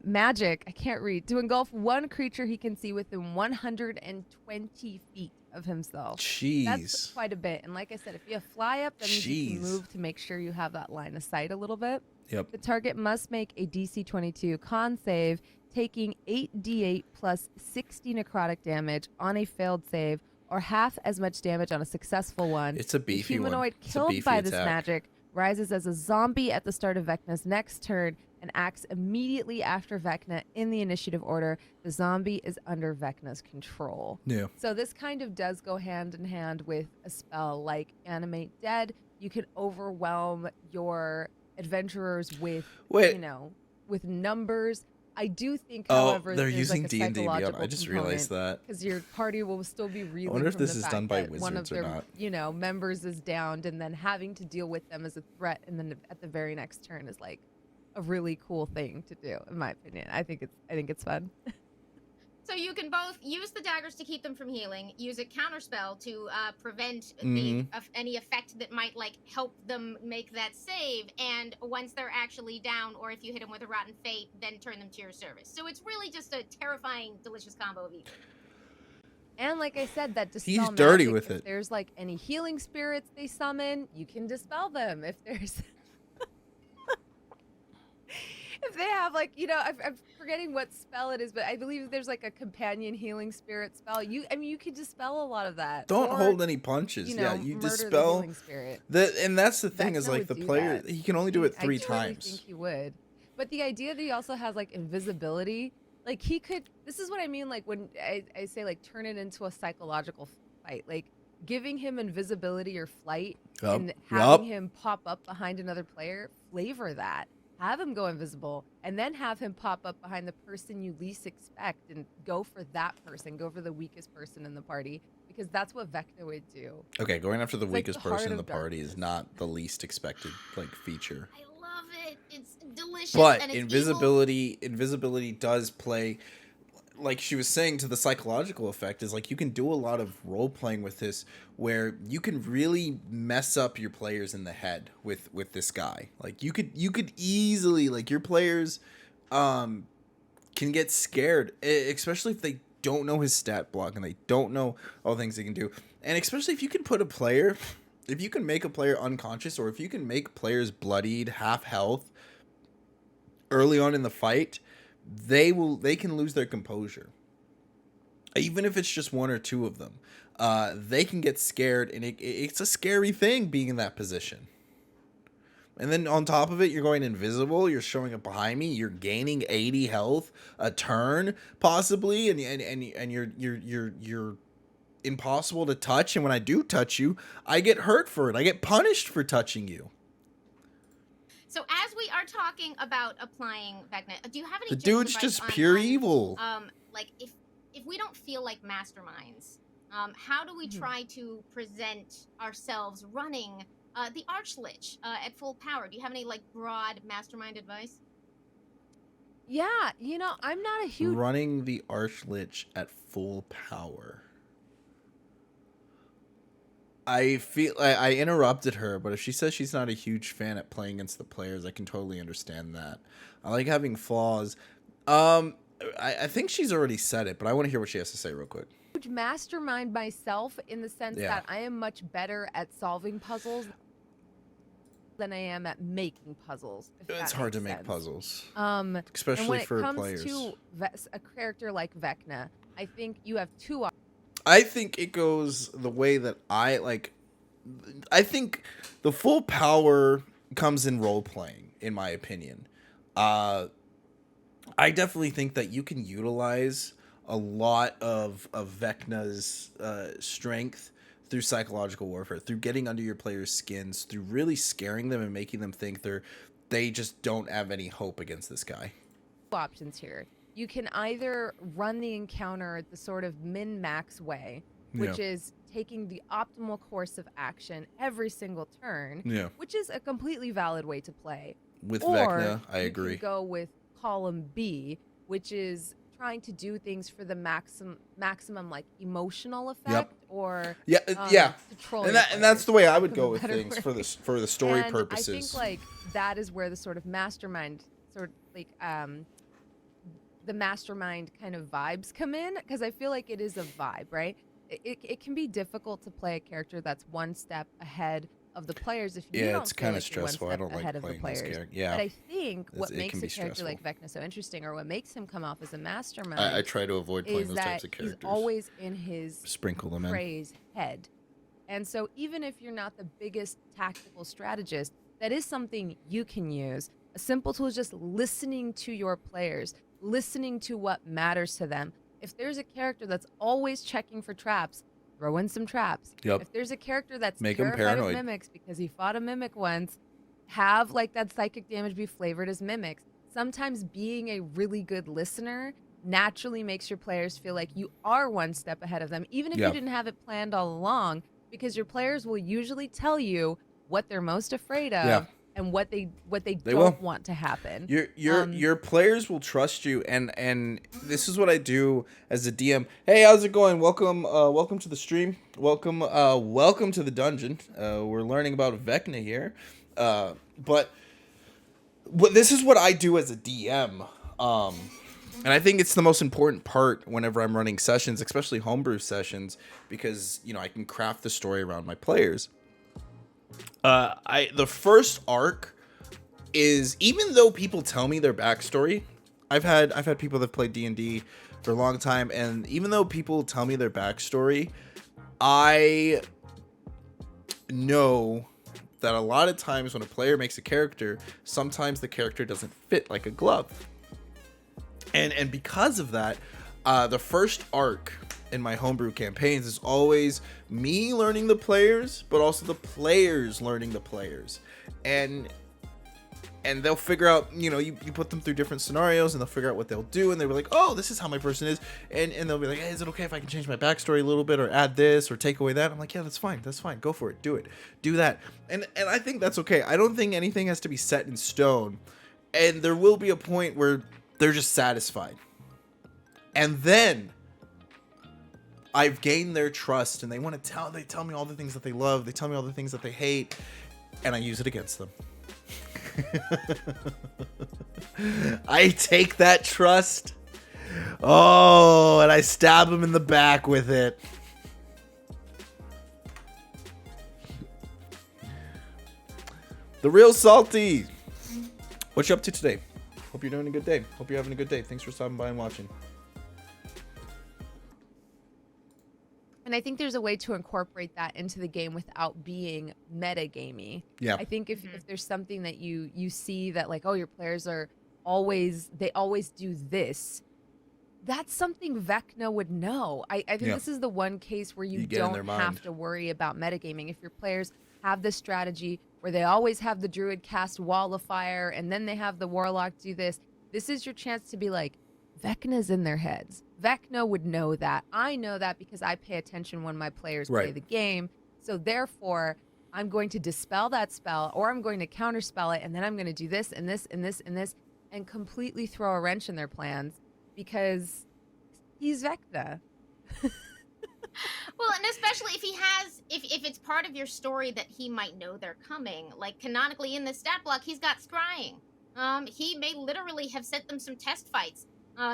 magic, I can't read, to engulf one creature he can see within 120 feet of himself. Jeez. That's quite a bit. And like I said, if you have fly up, that means you can move to make sure you have that line of sight a little bit. Yep. The target must make a DC 22 con save, taking 8d8 plus 60 necrotic damage on a failed save, or half as much damage on a successful one. It's a beefy the humanoid one. It's a killed beefy by this attack. magic rises as a zombie at the start of Vecna's next turn, and acts immediately after Vecna in the initiative order, the zombie is under Vecna's control. Yeah. So this kind of does go hand in hand with a spell like Animate Dead. You can overwhelm your adventurers with, Wait. with numbers. I do think, Oh, however, they're there's using like a D&D Beyond. psychological I just realized that. because your party will still be reeling. I wonder if from this the is fact done by that one of wizards or their, not. members is downed, and then having to deal with them as a threat, and then at the very next turn is like a really cool thing to do, in my opinion. I think it's fun. So you can both use the daggers to keep them from healing, use a counterspell to prevent any effect that might like help them make that save, and once they're actually down, or if you hit them with a Rotten Fate, then turn them to your service. So it's really just a terrifying, delicious combo of evil. And like I said, that dispel He's dirty magic, with if it. there's like any healing spirits they summon, you can dispel them. If there's if they have like, I'm forgetting what spell it is, but I believe there's like a companion healing spirit spell. You could dispel a lot of that. Don't Or, hold any punches. you You murder the dispel healing spirit. and that's the thing is Vecna like would the do player that. he can only do it 3 I truly times. think he would. But the idea that he also has like invisibility, like he could. This is what I mean. Like when I say like turn it into a psychological fight, like giving him invisibility or flight and having him pop up behind another player, flavor that. Have him go invisible, and then have him pop up behind the person you least expect and go for that person, go for the weakest person in the party, because that's what Vecna would do. Okay, going after the It's like weakest the heart person in the of party is darkness. not the least expected like feature. I love it. It's delicious. But and it's invisibility does play, like she was saying, to the psychological effect is like you can do a lot of role playing with this where you can really mess up your players in the head with this guy. Like you could easily, like, your players can get scared, especially if they don't know his stat block and they don't know all the things they can do. And especially if you can put a player, if you can make a player unconscious, or if you can make players bloodied, half health early on in the fight, they can lose their composure. Even if it's just 1 or 2 of them, they can get scared, and it's a scary thing being in that position. And then on top of it, you're going invisible. You're showing up behind me. You're gaining 80 health a turn, possibly, and you're impossible to touch. And when I do touch you, I get hurt for it. I get punished for touching you. So as we are talking about applying Vecna, do you have any The general dude's advice just pure on, evil. Like if we don't feel like masterminds, how do we try to present ourselves running the Archlich at full power? Do you have any like broad mastermind advice? Yeah, I'm not a huge Running the Archlich at full power. I feel I interrupted her, but if she says she's not a huge fan at playing against the players, I can totally understand that. I like having flaws. I think she's already said it, but I want to hear what she has to say real quick. huge mastermind myself in the sense Yeah. that I am much better at solving puzzles than I am at making puzzles. if It's that hard to makes make sense. puzzles, And especially when it for comes players. to a character like Vecna, I think you have 2 options. I think it goes the way that I like. I think the full power comes in role playing, in my opinion. I definitely think that you can utilize a lot of Vecna's strength through psychological warfare, through getting under your players' skins, through really scaring them and making them think they just don't have any hope against this guy. Options here. You can either run the encounter the sort of min-max way, which is taking the optimal course of action every single turn, Yeah. which is a completely valid way to play. With Or Vecna, I you agree. can go with column B, which is trying to do things for the maximum like emotional effect or Yeah, to troll your and that's players, the way I lack would of go a with better things word. for the story And purposes. I think like that is where the sort of mastermind the mastermind kind of vibes come in, because I feel like it is a vibe, right? It can be difficult to play a character that's one step ahead of the players if you Yeah, don't it's feel kinda like you're one stressful. I step don't like ahead of the playing this players. character. Yeah. But I think what it makes can a be character like stressful. Vecna so interesting, or what makes him come off as a mastermind, I try to avoid playing is those that types of he's characters. always in his Sprinkle them in. prey's head. And so even if you're not the biggest tactical strategist, that is something you can use, A simple tool is just listening to your players, listening to what matters to them. If there's a character that's always checking for traps, throw in some traps. Yep. If there's a character that's Make 'em terrified of paranoid. mimics because he fought a mimic once, have like that psychic damage be flavored as mimics. Sometimes being a really good listener naturally makes your players feel like you are one step ahead of them, even if Yeah. you didn't have it planned all along, because your players will usually tell you what they're most afraid of. Yeah. And what they They don't will. want to happen. Your players will trust you, and this is what I do as a DM. Hey, how's it going? Welcome to the stream. Welcome to the dungeon. We're learning about Vecna here, but this is what I do as a DM. And I think it's the most important part whenever I'm running sessions, especially homebrew sessions, because I can craft the story around my players. The first arc is, even though people tell me their backstory, I've had people that played D&D for a long time, and even though people tell me their backstory, I know that a lot of times when a player makes a character, sometimes the character doesn't fit like a glove. And because of that, the first arc in my homebrew campaigns is always me learning the players, but also the players learning the players. And they'll figure out, you put them through different scenarios, and they'll figure out what they'll do, and they'll be like, oh, this is how my person is. And they'll be like, hey, is it okay if I can change my backstory a little bit, or add this, or take away that? I'm like, yeah, that's fine, go for it, do that. And I think that's okay. I don't think anything has to be set in stone, and there will be a point where they're just satisfied. And then I've gained their trust, and they tell me all the things that they love, they tell me all the things that they hate, and I use it against them. I take that trust, and I stab them in the back with it. The real Salty. What you up to today? Hope you're doing a good day. Hope you're having a good day. Thanks for stopping by and watching. And I think there's a way to incorporate that into the game without being metagamey. Yeah. I think if there's something that you see that, like, oh, your players are always do this, that's something Vecna would know. I think this is the one case where you get in their don't have mind. to worry about metagaming. If your players have this strategy where they always have the druid cast Wall of Fire and then they have the warlock do this is your chance to be like, Vecna's in their heads. Vecna would know that. I know that because I pay attention when my players play the game. So therefore, I'm going to dispel that spell, or I'm going to counterspell it, and then I'm going to do this and this and this and this, and completely throw a wrench in their plans because he's Vecna. Well, and especially if it's part of your story that he might know they're coming. Like, canonically in the stat block, he's got scrying. He may literally have set them some test fights.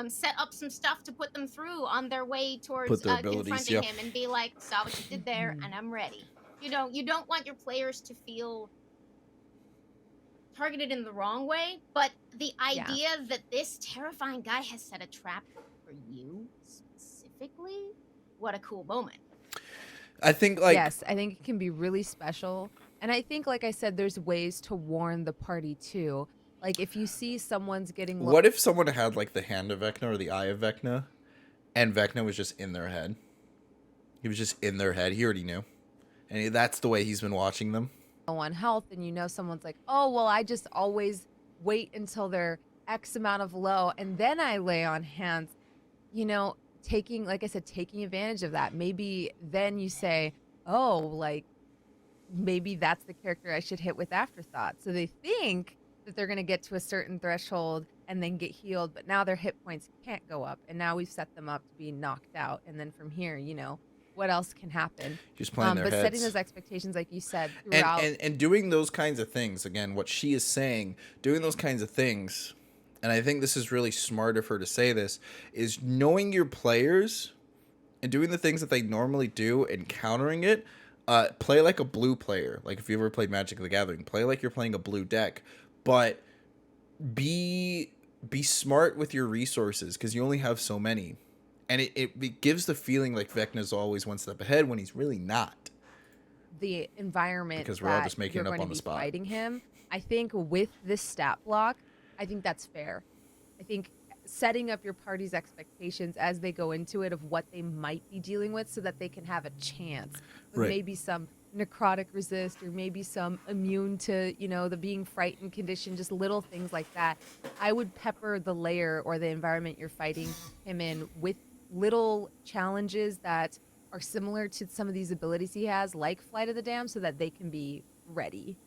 Set up some stuff to put them through on their way towards confronting him, and be like, saw what you did there, and I'm ready. You don't want your players to feel targeted in the wrong way, but the idea that this terrifying guy has set a trap for you specifically, what a cool moment. I think, yes, I think it can be really special. And I think, like I said, there's ways to warn the party too. Like, if you see someone's getting what if someone had, like, the hand of Vecna or the eye of Vecna, and Vecna was just in their head? He was just in their head. He already knew. And that's the way he's been watching them. low on health, and someone's like, oh, well, I just always wait until they're X amount of low, and then I lay on hands. Taking, like I said, taking advantage of that. Maybe then you say, oh, like, maybe that's the character I should hit with afterthought. So they think that they're going to get to a certain threshold and then get healed, but now their hit points can't go up, and now we've set them up to be knocked out, and then from here, what else can happen? Just playing their but heads. setting those expectations, like you said, throughout. And doing those kinds of things, again, what she is saying, doing those kinds of things, and I think this is really smart of her to say this, is knowing your players and doing the things that they normally do and countering it. Play like a blue player. Like, if you ever played Magic the Gathering, play like you're playing a blue deck. But be smart with your resources, because you only have so many, and it gives the feeling like Vecna's always one step ahead when he's really not. The environment, because we're all just making it up on the spot. Fighting him, I think with this stat block, I think that's fair. I think setting up your party's expectations as they go into it of what they might be dealing with so that they can have a chance with Right. maybe some necrotic resist or maybe some immune to, the being frightened condition, just little things like that. I would pepper the layer or the environment you're fighting him in with little challenges that are similar to some of these abilities he has, like Flight of the Damned, so that they can be ready.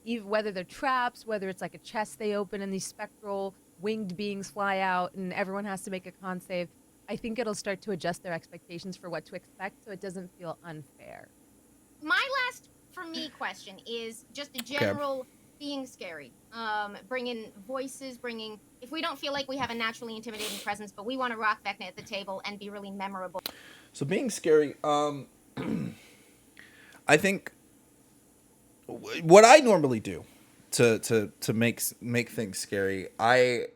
Even whether they're traps, whether it's like a chest they open and these spectral winged beings fly out and everyone has to make a con save, I think it'll start to adjust their expectations for what to expect so it doesn't feel unfair. My last, for me, question is just a general being scary. Bring in voices, if we don't feel like we have a naturally intimidating presence, but we want to rock Vecna at the table and be really memorable. So being scary, I think what I normally do to make things scary, I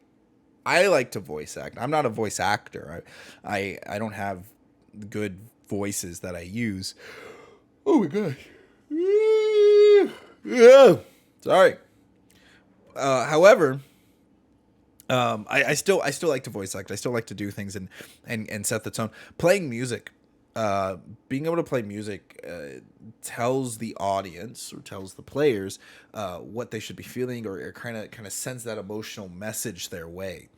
like to voice act. I'm not a voice actor. I don't have good voices that I use. Oh my gosh. Yeah. Sorry. However, I still like to voice act. I still like to do things and set the tone. Playing music, being able to play music tells the audience or tells the players what they should be feeling, or kind of sends that emotional message their way.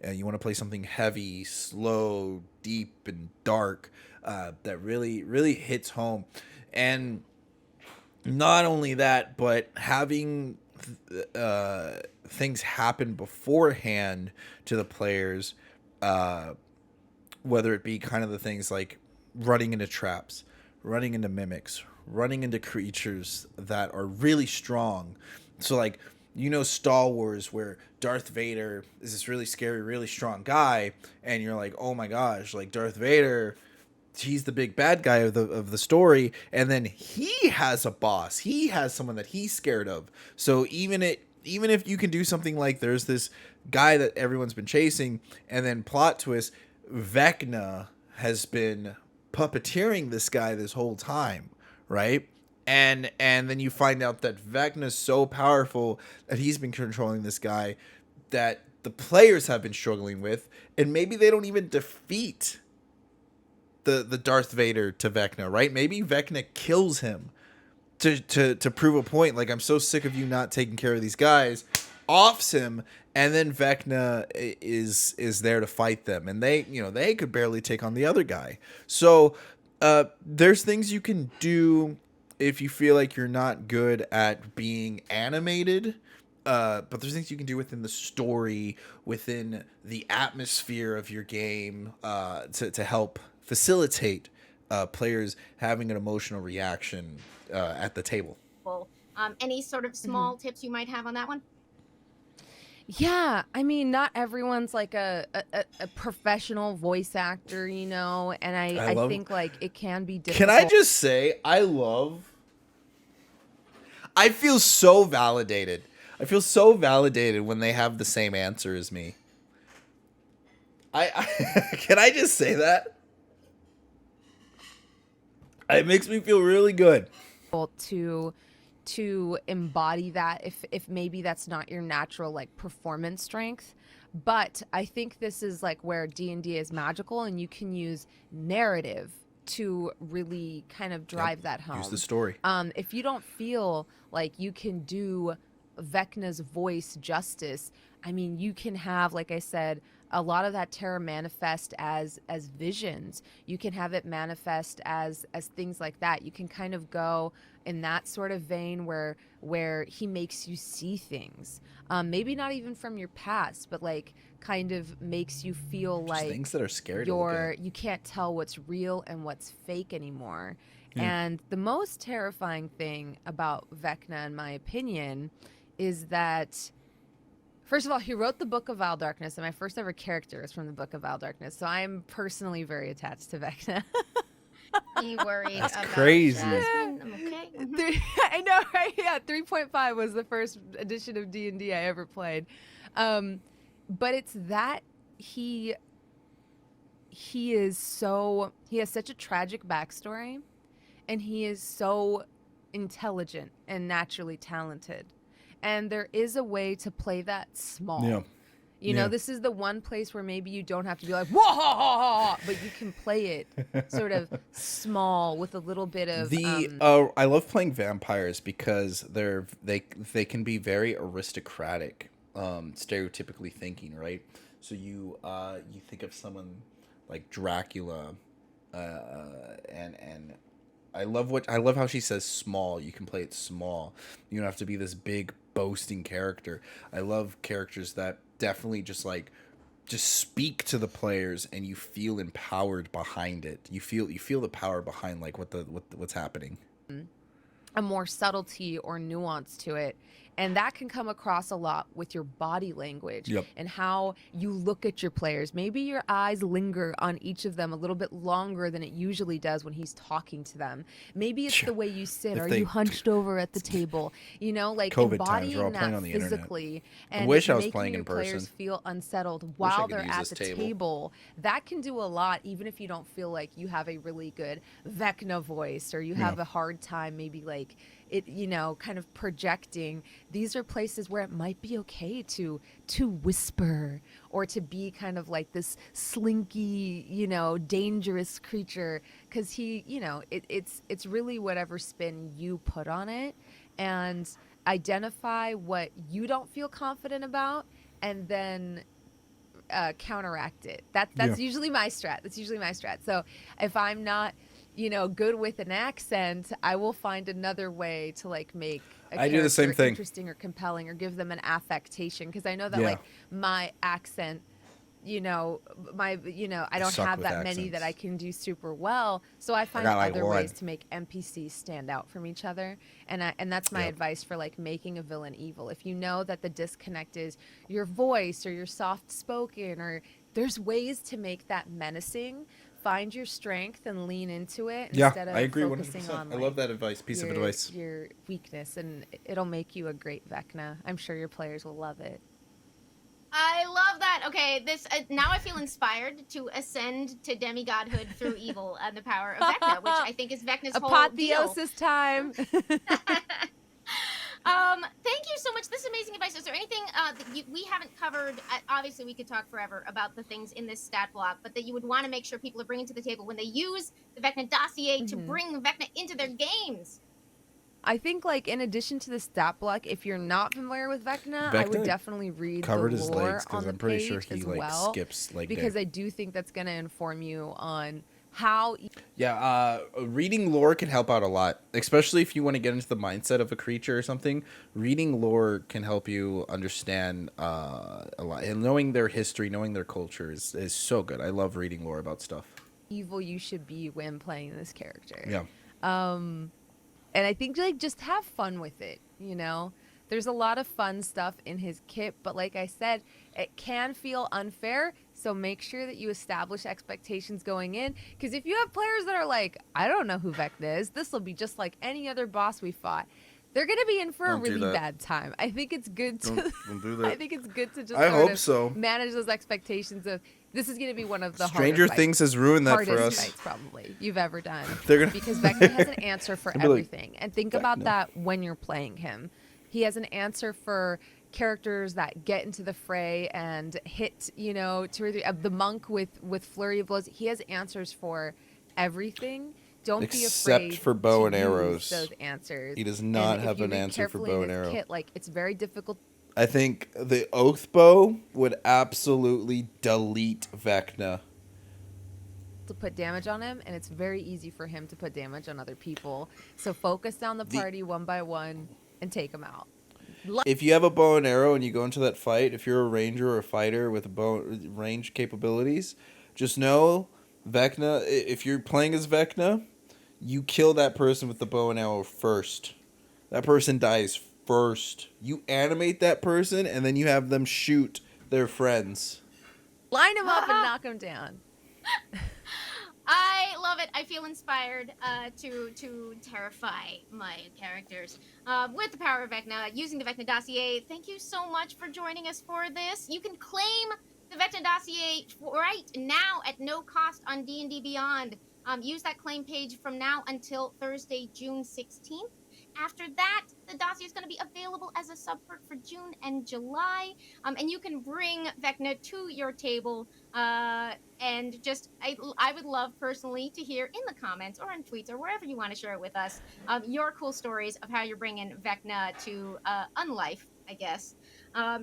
You want to play something heavy, slow, deep, and dark that really hits home. And not only that, but having things happen beforehand to the players, whether it be kind of the things like running into traps, running into mimics, running into creatures that are really strong. So like, Star Wars, where Darth Vader is this really scary, really strong guy, and you're like, oh my gosh, like Darth Vader, he's the big bad guy of the story, and then he has a boss. He has someone that he's scared of. So even if you can do something like there's this guy that everyone's been chasing, and then plot twist, Vecna has been puppeteering this guy this whole time, right? And then you find out that Vecna's so powerful that he's been controlling this guy that the players have been struggling with, and maybe they don't even defeat the Darth Vader to Vecna, right? Maybe Vecna kills him to prove a point. Like, I'm so sick of you not taking care of these guys, offs him, and then Vecna is there to fight them, and they could barely take on the other guy. So there's things you can do if you feel like you're not good at being animated. But there's things you can do within the story, within the atmosphere of your game, to help facilitate players having an emotional reaction at the table. Any sort of small tips you might have on that one? Yeah, I mean, not everyone's like a professional voice actor, and I think like it can be difficult. Can I just say, I feel so validated. I feel so validated when they have the same answer as me. I can I just say that? It makes me feel really good. To embody that if maybe that's not your natural like performance strength, but I think this is like where D&D is magical, and you can use narrative to really kind of drive that home. Use the story. If you don't feel like you can do Vecna's voice justice, I mean, you can have, like I said, a lot of that terror manifest as visions. You can have it manifest as things like that. You can kind of go in that sort of vein where he makes you see things, maybe not even from your past, but like kind of makes you feel just like things that are scary. You can't tell what's real and what's fake anymore. And the most terrifying thing about Vecna, in my opinion, is that, first of all, he wrote the Book of Vile Darkness, and my first ever character is from the Book of Vile Darkness, so I'm personally very attached to Vecna. Are you worried That's about crazy. Jasmine? I'm okay. I know, right? Yeah, 3.5 was the first edition of D&D I ever played. But it's that he has such a tragic backstory, and he is so intelligent and naturally talented. And there is a way to play that small. Yeah. You know, this is the one place where maybe you don't have to be like, whoa, ha, ha, ha, but you can play it sort of small with a little bit of I love playing vampires because they can be very aristocratic, stereotypically thinking, right? So you think of someone like Dracula, and I love how she says small. You can play it small. You don't have to be this big boasting character. I love characters that definitely just speak to the players and you feel empowered behind it. You feel the power behind like what's happening. a more subtlety or nuance to it. And that can come across a lot with your body language and how you look at your players. Maybe your eyes linger on each of them a little bit longer than it usually does when he's talking to them. Maybe it's the way you sit. Are you hunched over at the table? You know, like COVID times, we're all embodying playing that on the internet. physically and I wish I was making playing your in person. players feel unsettled I while could they're use at this the table. table. That can do a lot, even if you don't feel like you have a really good Vecna voice or you have a hard time maybe like it, you know, kind of projecting. These are places where it might be okay to whisper or to be kind of like this slinky, you know, dangerous creature, because he, you know, it's really whatever spin you put on it, and identify what you don't feel confident about and then counteract it. That's usually my strat. So if I'm not, you know, good with an accent, I will find another way to like make I do the same thing. interesting or compelling or give them an affectation, because I know that like my accent, I don't suck have with that many that I accents. can do super well. So I find got, like, other one. ways to make NPCs stand out from each other. And that's my advice for like making a villain evil. If you know that the disconnect is your voice or you're soft spoken, or there's ways to make that menacing, find your strength and lean into it instead of I agree focusing 100%. on I love that advice. Piece of advice. your weakness, and it'll make you a great Vecna. I'm sure your players will love it. I love that. Okay, this now I feel inspired to ascend to demigodhood through evil and the power of Vecna, which I think is Vecna's whole deal. Apotheosis time. Thank you so much. This is amazing advice. Is there anything that we haven't covered? Obviously, we could talk forever about the things in this stat block, but that you would want to make sure people are bringing to the table when they use the Vecna dossier to bring Vecna into their games? I think, like, in addition to the stat block, if you're not familiar with Vecna, I would definitely read the Covered his lore legs on because the I'm pretty page sure he as like well, skips leg because day. I do think that's going to inform you on how. Reading lore can help out a lot, especially if you want to get into the mindset of a creature or something. Reading lore can help you understand a lot, and knowing their history, knowing their culture is so good. I love reading lore about stuff. Evil you should be when playing this character. Yeah. And I think, like, just have fun with it, you know? There's a lot of fun stuff in his kit, but like I said, it can feel unfair, so make sure that you establish expectations going in, because if you have players that are like, I don't know who Vecna is, this will be just like any other boss we fought, they're going to be in for a really bad time. I think it's good to don't do that. I think it's good to just I sort hope of so. manage those expectations of, this is going to be one of the Stranger Things has ruined that for hardest us. fights probably you've ever done. They're gonna- Because Vecna has an answer for I'd be like, everything. And think about that when you're playing him. He has an answer for characters that get into the fray and hit, you know, 2 or 3. The monk with flurry of blows. He has answers for everything. Don't be afraid Except for bow to and arrows. use those answers. He does not And if have you an read answer for carefully bow in and his arrow. kit, like, it's very difficult. I think the oath bow would absolutely delete Vecna. To put damage on him, and it's very easy for him to put damage on other people. So focus down the party one by one and take them out. If you have a bow and arrow and you go into that fight, if you're a ranger or a fighter with range capabilities, just know Vecna. If you're playing as Vecna, you kill that person with the bow and arrow first. That person dies first. You animate that person, and then you have them shoot their friends. Line them up and knock them down. I love it. I feel inspired to terrify my characters with the power of Vecna, using the Vecna dossier. Thank you so much for joining us for this. You can claim the Vecna dossier right now at no cost on D&D Beyond. Use that claim page from now until Thursday, June 16th. after that, the dossier is going to be available as a subperk for June and July. And you can bring Vecna to your table. And just, I would love personally to hear in the comments or on tweets or wherever you want to share it with us, your cool stories of how you're bringing Vecna to unlife, I guess,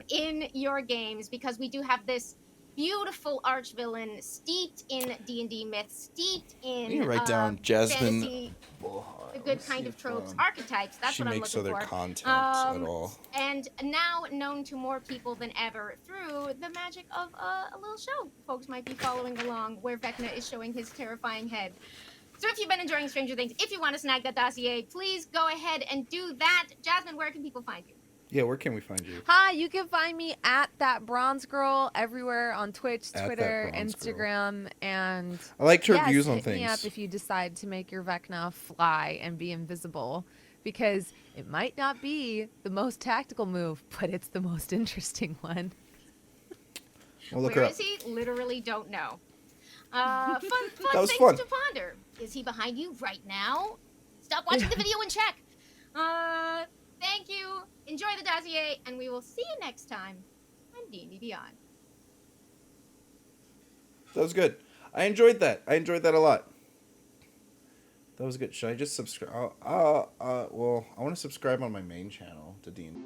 in your games, because we do have this beautiful archvillain steeped in D&D myth, steeped You need to in write down Jasmine. fantasy, Bullhorn. the Let me good see kind of if, tropes, archetypes. That's she what I'm makes looking other for. content at all. And now known to more people than ever through the magic of a little show folks might be following along, where Vecna is showing his terrifying head. So if you've been enjoying Stranger Things, if you want to snag that dossier, please go ahead and do that. Jasmine, where can people find you? Yeah, where can we find you? Hi, you can find me at That Bronze Girl everywhere on Twitch, At Twitter, That Bronze Girl. Instagram, and I liked her yes, views on hit me up things. if you decide to make your Vecna fly and be invisible, because it might not be the most tactical move, but it's the most interesting one. Well, look Where her is up. he? Literally don't know. Fun That was things fun. to ponder. Is he behind you right now? Stop watching the video and check. Thank you. Enjoy the dossier, and we will see you next time on D&D Beyond. That was good. I enjoyed that. I enjoyed that a lot. That was good. Should I just subscribe? Well, I want to subscribe on my main channel to D&D.